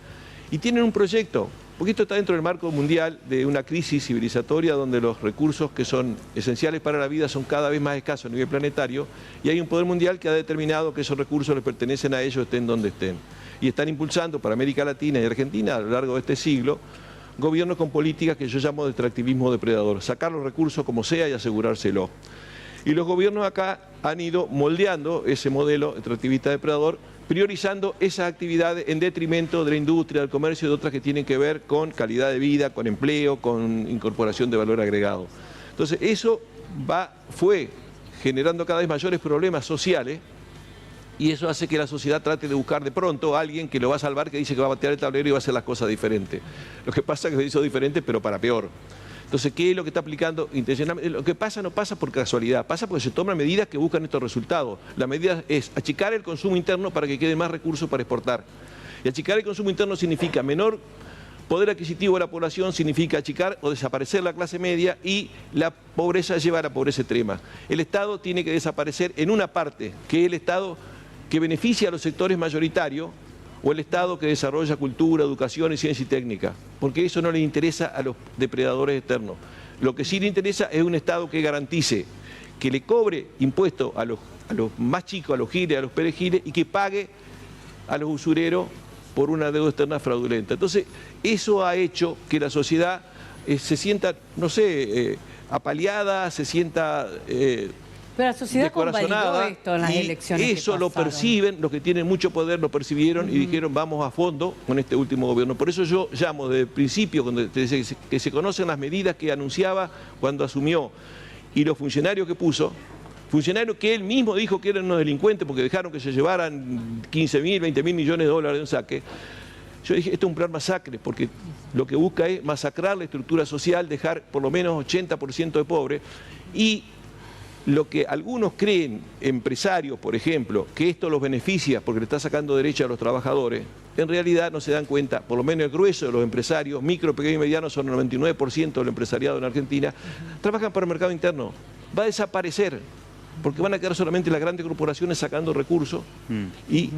y tienen un proyecto. Porque esto está dentro del marco mundial de una crisis civilizatoria donde los recursos que son esenciales para la vida son cada vez más escasos a nivel planetario, y hay un poder mundial que ha determinado que esos recursos les pertenecen a ellos, estén donde estén. Y están impulsando para América Latina y Argentina a lo largo de este siglo gobiernos con políticas que yo llamo de extractivismo depredador, sacar los recursos como sea y asegurárselo. Y los gobiernos acá han ido moldeando ese modelo extractivista depredador, priorizando esas actividades en detrimento de la industria, del comercio y de otras que tienen que ver con calidad de vida, con empleo, con incorporación de valor agregado. Entonces eso fue generando cada vez mayores problemas sociales, y eso hace que la sociedad trate de buscar de pronto a alguien que lo va a salvar, que dice que va a batear el tablero y va a hacer las cosas diferentes. Lo que pasa es que se hizo diferente, pero para peor. Entonces, ¿qué es lo que está aplicando intencionalmente? Lo que pasa no pasa por casualidad, pasa porque se toman medidas que buscan estos resultados. La medida es achicar el consumo interno para que quede más recursos para exportar. Y achicar el consumo interno significa menor poder adquisitivo de la población, significa achicar o desaparecer la clase media, y la pobreza lleva a la pobreza extrema. El Estado tiene que desaparecer en una parte, que es el Estado que beneficia a los sectores mayoritarios, o el Estado que desarrolla cultura, educación y ciencia y técnica, porque eso no les interesa a los depredadores externos. Lo que sí le interesa es un Estado que garantice, que le cobre impuestos a los más chicos, a los giles, a los perejiles, y que pague a los usureros por una deuda externa fraudulenta. Entonces, eso ha hecho que la sociedad se sienta, no sé, apaleada, se sienta... Pero la sociedad convalidó esto en las elecciones. Eso lo perciben, los que tienen mucho poder lo percibieron y dijeron vamos a fondo con este último gobierno. Por eso yo llamo desde el principio, que se conocen las medidas que anunciaba cuando asumió, y los funcionarios que puso, funcionarios que él mismo dijo que eran unos delincuentes porque dejaron que se llevaran 15.000, 20.000 millones de dólares de un saque. Yo dije, esto es un plan masacre, porque lo que busca es masacrar la estructura social, dejar por lo menos 80% de pobres, y lo que algunos creen, empresarios, por ejemplo, que esto los beneficia porque le está sacando derecho a los trabajadores, en realidad no se dan cuenta, por lo menos el grueso de los empresarios, micro, pequeño y mediano, son el 99% del empresariado en Argentina, trabajan para el mercado interno. Va a desaparecer, porque van a quedar solamente las grandes corporaciones sacando recursos y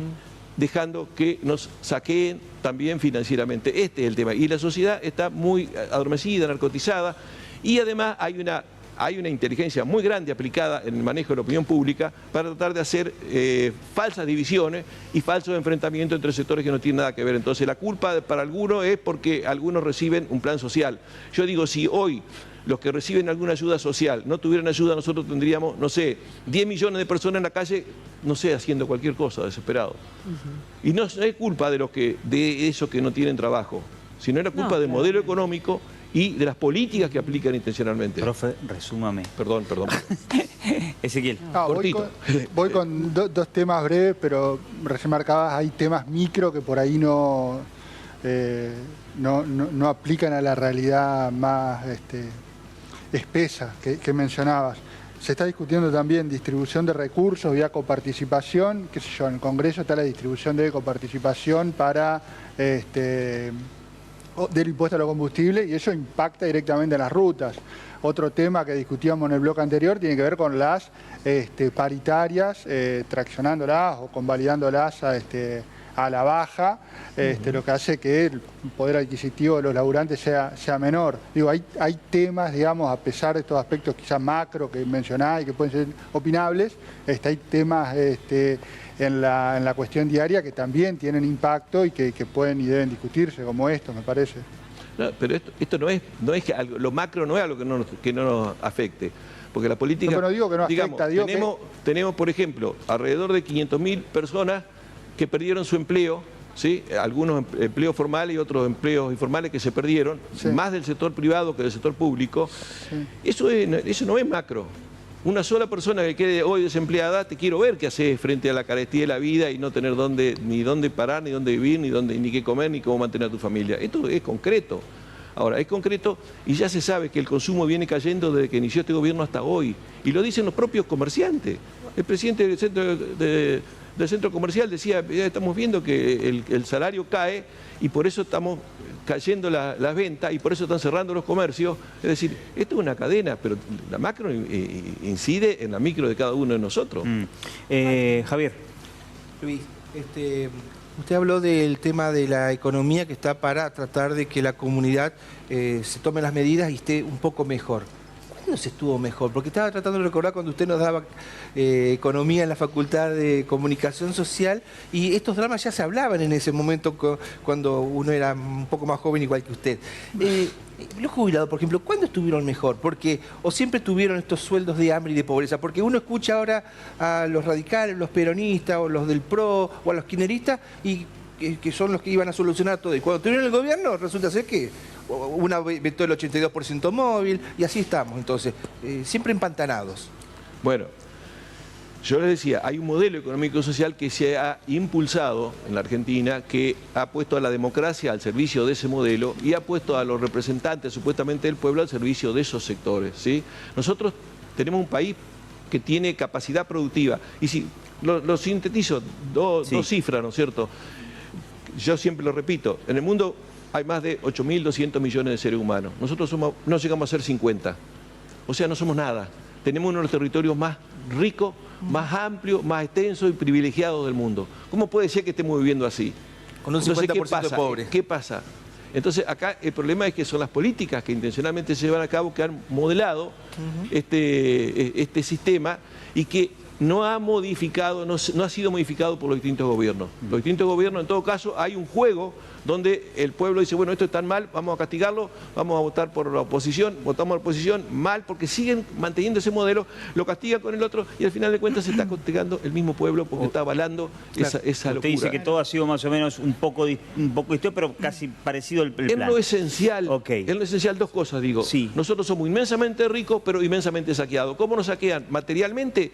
dejando que nos saqueen también financieramente. Este es el tema. Y la sociedad está muy adormecida, narcotizada, y además hay una inteligencia muy grande aplicada en el manejo de la opinión pública para tratar de hacer falsas divisiones y falsos enfrentamientos entre sectores que no tienen nada que ver. Entonces la culpa para algunos es porque algunos reciben un plan social. Yo digo, si hoy los que reciben alguna ayuda social no tuvieran ayuda, nosotros tendríamos, no sé, 10 millones de personas en la calle, no sé, haciendo cualquier cosa, desesperado. Y no es culpa de esos que no tienen trabajo, sino es la culpa del modelo económico y de las políticas que aplican intencionalmente. Profe, resúmame. Perdón. Ezequiel. Voy con dos temas breves, pero recién marcabas, hay temas micro que por ahí no aplican a la realidad más espesa que mencionabas. Se está discutiendo también distribución de recursos vía coparticipación, qué sé yo, en el Congreso está la distribución de coparticipación para del impuesto a los combustibles, y eso impacta directamente en las rutas. Otro tema que discutíamos en el bloque anterior tiene que ver con las paritarias, traccionándolas o convalidándolas a la baja, lo que hace que el poder adquisitivo de los laburantes sea menor. Digo, hay temas, digamos, a pesar de estos aspectos quizás macro que mencionás y que pueden ser opinables, hay temas en la cuestión diaria que también tienen impacto y que pueden y deben discutirse, como esto, me parece. No, pero esto no es que lo macro no es algo que no nos afecte. porque la política... No, pero no digo que no afecta, digo tenemos, por ejemplo, alrededor de 500.000 personas que perdieron su empleo, ¿sí? Algunos empleos formales y otros empleos informales que se perdieron, más del sector privado que del sector público. Eso no es macro. Una sola persona que quede hoy desempleada, te quiero ver qué haces frente a la carestía de la vida y no tener ni dónde parar, ni dónde vivir, ni qué comer, ni cómo mantener a tu familia. Esto es concreto. Ahora, es concreto y ya se sabe que el consumo viene cayendo desde que inició este gobierno hasta hoy. Y lo dicen los propios comerciantes. El presidente del centro comercial decía, estamos viendo que el salario cae y por eso estamos cayendo las ventas y por eso están cerrando los comercios. Es decir, esto es una cadena, pero la macro incide en la micro de cada uno de nosotros. Javier. Luis, usted habló del tema de la economía que está para tratar de que la comunidad se tome las medidas y esté un poco mejor. ¿Cuándo se estuvo mejor? Porque estaba tratando de recordar cuando usted nos daba economía en la Facultad de Comunicación Social y estos dramas ya se hablaban en ese momento cuando uno era un poco más joven igual que usted. Los jubilados, por ejemplo, ¿cuándo estuvieron mejor? O siempre tuvieron estos sueldos de hambre y de pobreza. Porque uno escucha ahora a los radicales, los peronistas o los del PRO o a los kirchneristas y que son los que iban a solucionar todo. Y cuando tuvieron el gobierno resulta ser que una vetó el 82% móvil y así estamos. Entonces, siempre empantanados. Bueno, yo les decía, hay un modelo económico-social que se ha impulsado en la Argentina, que ha puesto a la democracia al servicio de ese modelo y ha puesto a los representantes supuestamente del pueblo al servicio de esos sectores, ¿sí? Nosotros tenemos un país que tiene capacidad productiva. Y si lo sintetizo, dos cifras, ¿no es cierto? Yo siempre lo repito, en el mundo hay más de 8.200 millones de seres humanos. Nosotros no llegamos a ser 50. O sea, no somos nada. Tenemos uno de los territorios más ricos, más amplios, más extensos y privilegiados del mundo. ¿Cómo puede ser que estemos viviendo así? Con un 50% de pobres. ¿Qué pasa? Entonces, acá el problema es que son las políticas que intencionalmente se llevan a cabo que han modelado este sistema y que no ha modificado, no ha sido modificado por los distintos gobiernos. Los distintos gobiernos, en todo caso, hay un juego donde el pueblo dice, bueno, esto está mal, vamos a castigarlo, vamos a votar por la oposición, votamos a la oposición mal, porque siguen manteniendo ese modelo, lo castigan con el otro y al final de cuentas se está castigando el mismo pueblo porque está avalando esa locura. Usted dice que todo ha sido más o menos un poco distinto, pero casi parecido al plan. En lo esencial, dos cosas digo. Sí. Nosotros somos inmensamente ricos, pero inmensamente saqueados. ¿Cómo nos saquean? Materialmente.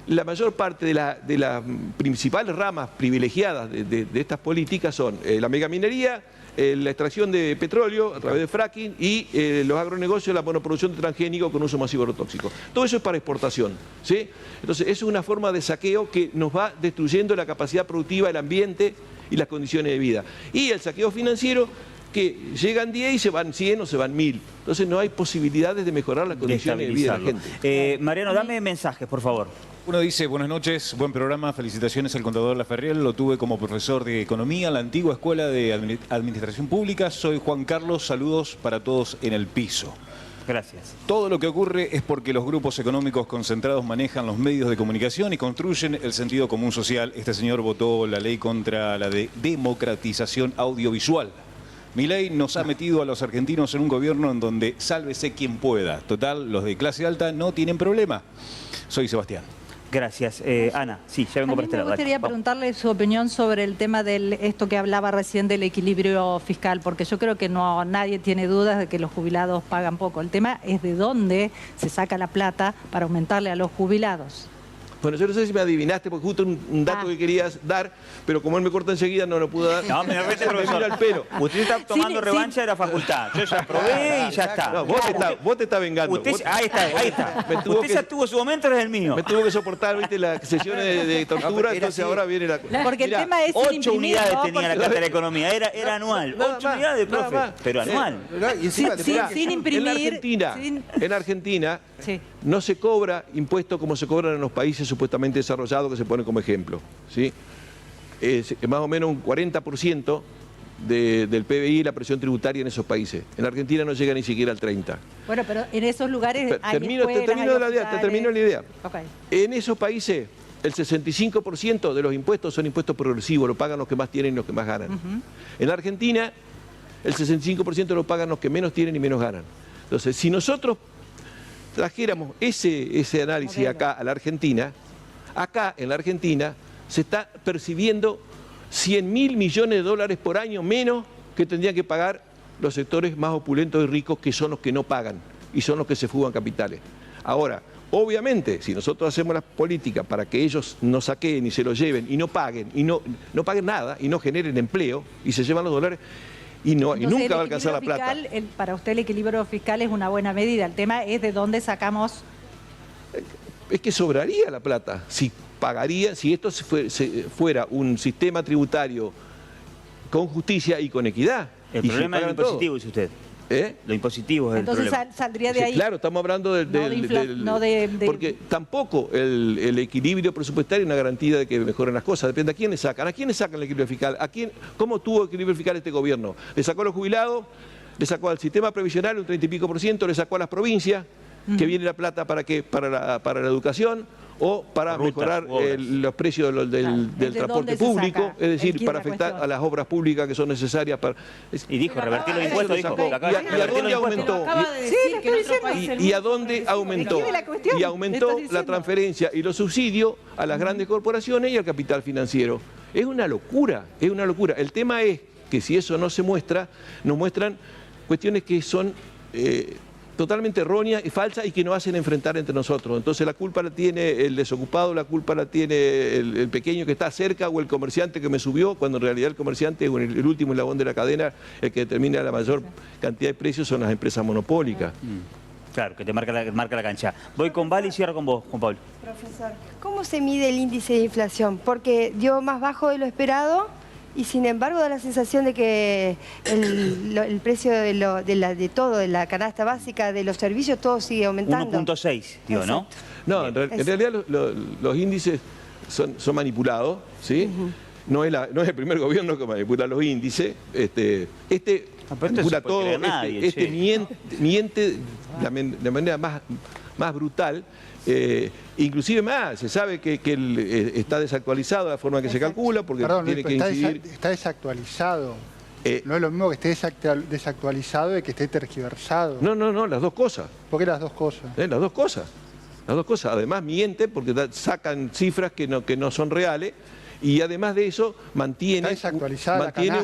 La mayor parte de las principales ramas privilegiadas de estas políticas son la megaminería, la extracción de petróleo a través de fracking y los agronegocios, la monoproducción de transgénicos con uso masivo de agrotóxicos. Todo eso es para exportación, ¿sí? Entonces, eso es una forma de saqueo que nos va destruyendo la capacidad productiva, el ambiente y las condiciones de vida. Y el saqueo financiero, que llegan 10 y se van 100 o se van 1000. Entonces, no hay posibilidades de mejorar las condiciones de vida de la gente. Mariano, dame mensajes, por favor. Uno dice, buenas noches, buen programa, felicitaciones al contador Laferriel, lo tuve como profesor de Economía en la antigua Escuela de Administración Pública, soy Juan Carlos, saludos para todos en el piso. Gracias. Todo lo que ocurre es porque los grupos económicos concentrados manejan los medios de comunicación y construyen el sentido común social. Este señor votó la ley contra la democratización audiovisual. Milei nos ha metido a los argentinos en un gobierno en donde sálvese quien pueda. Total, los de clase alta no tienen problema. Soy Sebastián. Gracias. Ana, sí, ya vengo para este lado. Me gustaría preguntarle su opinión sobre el tema de esto que hablaba recién del equilibrio fiscal, porque yo creo que nadie tiene dudas de que los jubilados pagan poco. El tema es de dónde se saca la plata para aumentarle a los jubilados. Bueno, yo no sé si me adivinaste, porque justo un dato que querías dar, pero como él me corta enseguida, no lo pude dar. No, me repite, profesor. Al pelo. Usted está tomando revancha de la facultad. Yo ya probé y ya está. No, vos te estás vengando. Ahí está. Usted ya tuvo su momento, es el mío. Me tuvo que soportar, viste, las sesiones de tortura, entonces ahora viene la... Porque el tema es 8 unidades tenía la carta de economía, era anual. 8 unidades, profe, pero anual. Sin imprimir. En Argentina no se cobra impuestos como se cobran en los países supuestamente desarrollados que se ponen como ejemplo, ¿sí? Es más o menos un 40% del PBI la presión tributaria en esos países. En Argentina no llega ni siquiera al 30%. Bueno, pero en esos lugares hay te termino la idea. Okay. En esos países el 65% de los impuestos son impuestos progresivos, lo pagan los que más tienen y los que más ganan. En Argentina el 65% lo pagan los que menos tienen y menos ganan. Entonces, si nosotros trajéramos ese análisis acá a la Argentina, acá en la Argentina se está percibiendo 100.000 millones de dólares por año menos que tendrían que pagar los sectores más opulentos y ricos, que son los que no pagan y son los que se fugan capitales. Ahora, obviamente, si nosotros hacemos las políticas para que ellos no saqueen y se lo lleven y no paguen nada y no generen empleo y se llevan los dólares, y nunca va a alcanzar la plata. Para usted el equilibrio fiscal es una buena medida. El tema es de dónde sacamos. Es que sobraría la plata si esto fuera un sistema tributario con justicia y con equidad. El problema es lo impositivo, dice usted. Lo impositivo es entonces el problema. Saldría de ahí. Claro, estamos hablando porque tampoco el equilibrio presupuestario es una garantía de que mejoren las cosas. Depende a quién le sacan. ¿A quién le sacan el equilibrio fiscal? ¿Cómo tuvo equilibrio fiscal este gobierno? ¿Le sacó a los jubilados? ¿Le sacó al sistema previsional un 30 y pico %? ¿Le sacó a las provincias? ¿Que viene la plata para qué? ¿Para la educación? ¿O para mejorar los precios del transporte público? Es decir, para afectar a las obras públicas que son necesarias para... Y dijo, revertir los impuestos, dijo. ¿Y a dónde aumentó? ¿Y a dónde aumentó? Y aumentó la transferencia y los subsidios a las grandes corporaciones y al capital financiero. Es una locura, es una locura. El tema es que si eso no se muestra, nos muestran cuestiones que son... totalmente erróneas y falsas y que nos hacen enfrentar entre nosotros. Entonces la culpa la tiene el desocupado, la culpa la tiene el pequeño que está cerca o el comerciante que me subió, cuando en realidad el comerciante es el último eslabón de la cadena, el que determina la mayor cantidad de precios son las empresas monopólicas. Claro, que te marca la cancha. Voy con Vale y cierro con vos, Juan Pablo. Profesor, ¿cómo se mide el índice de inflación? Porque dio más bajo de lo esperado y sin embargo da la sensación de que el precio de todo, de la canasta básica, de los servicios, todo sigue aumentando. 1.6, digo, ¿no? No, en realidad los índices son manipulados, ¿sí? No es el primer gobierno que manipula los índices. Manipula todo, miente de manera más brutal. Inclusive más, se sabe que está desactualizado la forma que se calcula, porque tiene que incidir... Está desactualizado. No es lo mismo que esté desactualizado de que esté tergiversado. No, las dos cosas. ¿Por qué las dos cosas? Las dos cosas. Las dos cosas. Además miente porque sacan cifras que no son reales y además de eso mantiene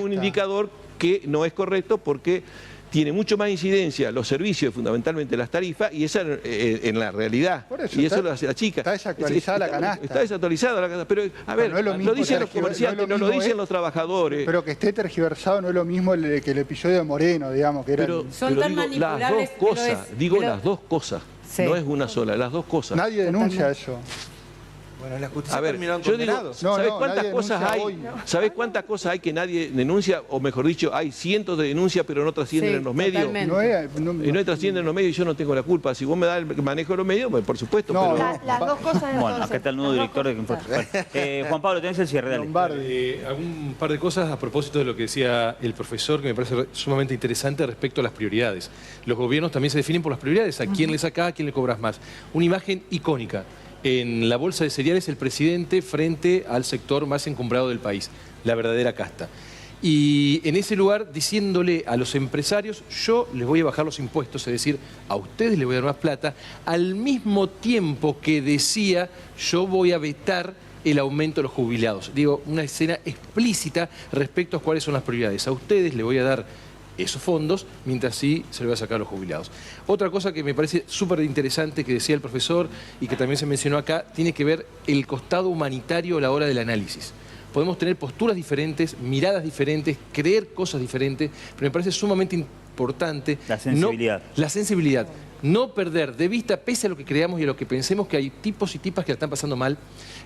un indicador que no es correcto porque tiene mucho más incidencia los servicios, fundamentalmente las tarifas, y esa en la realidad. Eso, y eso lo hace la chica. Está desactualizada la canasta. Está desactualizada la canasta. Pero, a ver, no lo dicen los comerciantes, no lo dicen los trabajadores. Pero que esté tergiversado no es lo mismo que el episodio de Moreno, digamos, que era... Son tan manipulables, las dos cosas. Sí. No es una sola, las dos cosas. Nadie denuncia eso. Bueno, la justicia terminaron condenados. ¿Sabés cuántas cosas hay? ¿Sabés cuántas cosas hay que nadie denuncia? O mejor dicho, hay cientos de denuncias, pero no trascienden en los medios. Y no trascienden en los medios y yo no tengo la culpa. Si vos me das el manejo de los medios, pues por supuesto. Las dos cosas. Bueno, acá está el nuevo director de Juan Pablo, tenés el cierre, dale. Un par de cosas a propósito de lo que decía el profesor, que me parece sumamente interesante respecto a las prioridades. Los gobiernos también se definen por las prioridades. ¿A quién le sacás, a quién le cobras más? Una imagen icónica. En la bolsa de cereales el presidente frente al sector más encumbrado del país, la verdadera casta. Y en ese lugar diciéndole a los empresarios, yo les voy a bajar los impuestos, es decir, a ustedes les voy a dar más plata, al mismo tiempo que decía, yo voy a vetar el aumento de los jubilados. Digo, una escena explícita respecto a cuáles son las prioridades. A ustedes les voy a dar esos fondos, mientras sí se le va a sacar a los jubilados. Otra cosa que me parece súper interesante que decía el profesor y que también se mencionó acá, tiene que ver el costado humanitario a la hora del análisis. Podemos tener posturas diferentes, miradas diferentes, creer cosas diferentes, pero me parece sumamente importante... La sensibilidad. La sensibilidad. No perder de vista, pese a lo que creamos y a lo que pensemos, que hay tipos y tipas que la están pasando mal,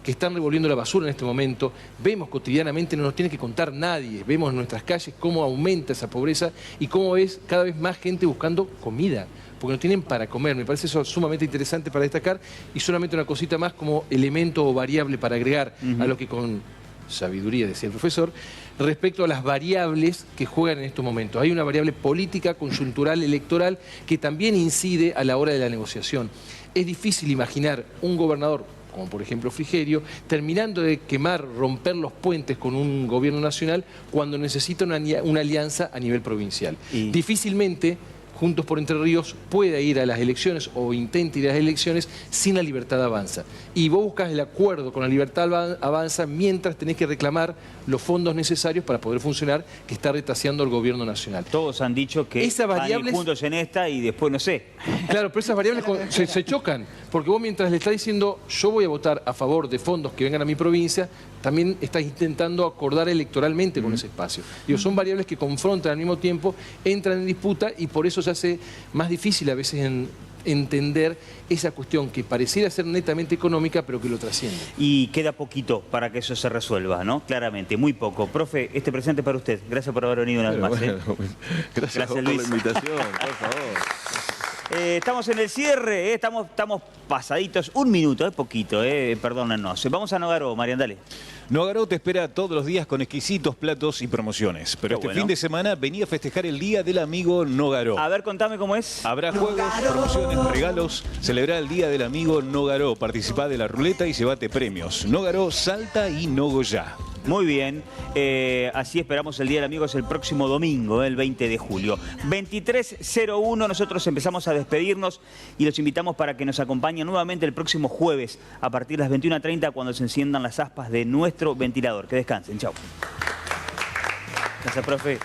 que están revolviendo la basura en este momento. Vemos cotidianamente, no nos tiene que contar nadie, vemos en nuestras calles cómo aumenta esa pobreza y cómo es cada vez más gente buscando comida, porque no tienen para comer. Me parece eso sumamente interesante para destacar y solamente una cosita más como elemento o variable para agregar a lo que con sabiduría decía el profesor, respecto a las variables que juegan en estos momentos. Hay una variable política, coyuntural, electoral, que también incide a la hora de la negociación. Es difícil imaginar un gobernador, como por ejemplo Frigerio, terminando de quemar, romper los puentes con un gobierno nacional cuando necesita una alianza a nivel provincial. Difícilmente Juntos por Entre Ríos pueda ir a las elecciones o intente ir a las elecciones sin la Libertad Avanza. Y vos buscas el acuerdo con la Libertad Avanza mientras tenés que reclamar los fondos necesarios para poder funcionar, que está retaseando el gobierno nacional. Todos han dicho que van a ir juntos en esta y después no sé. Claro, pero esas variables se chocan, porque vos mientras le estás diciendo yo voy a votar a favor de fondos que vengan a mi provincia, también estás intentando acordar electoralmente con ese espacio. Digo, son variables que confrontan al mismo tiempo, entran en disputa y por eso se hace más difícil a veces entender esa cuestión que pareciera ser netamente económica, pero que lo trasciende. Y queda poquito para que eso se resuelva, ¿no? Claramente, muy poco. Profe, este presente para usted. Gracias por haber venido una vez más. Bueno, gracias por la invitación, por favor. Estamos en el cierre, estamos pasaditos. Un minuto, poquito, perdónennos. Vamos a Nogaro, Marian, dale. Nogaro te espera todos los días con exquisitos platos y promociones. Pero este fin de semana venía a festejar el Día del Amigo Nogaro. A ver, contame cómo es. Habrá juegos, promociones, regalos. Celebrar el Día del Amigo Nogaro. Participá de la ruleta y llévate premios. Nogaro, Salta y Nogoyá. Muy bien, así esperamos el Día del Amigo, es el próximo domingo, el 20 de julio. 23:01, nosotros empezamos a despedirnos y los invitamos para que nos acompañen nuevamente el próximo jueves a partir de las 21:30 cuando se enciendan las aspas de nuestro ventilador. Que descansen, chao. Gracias, profe.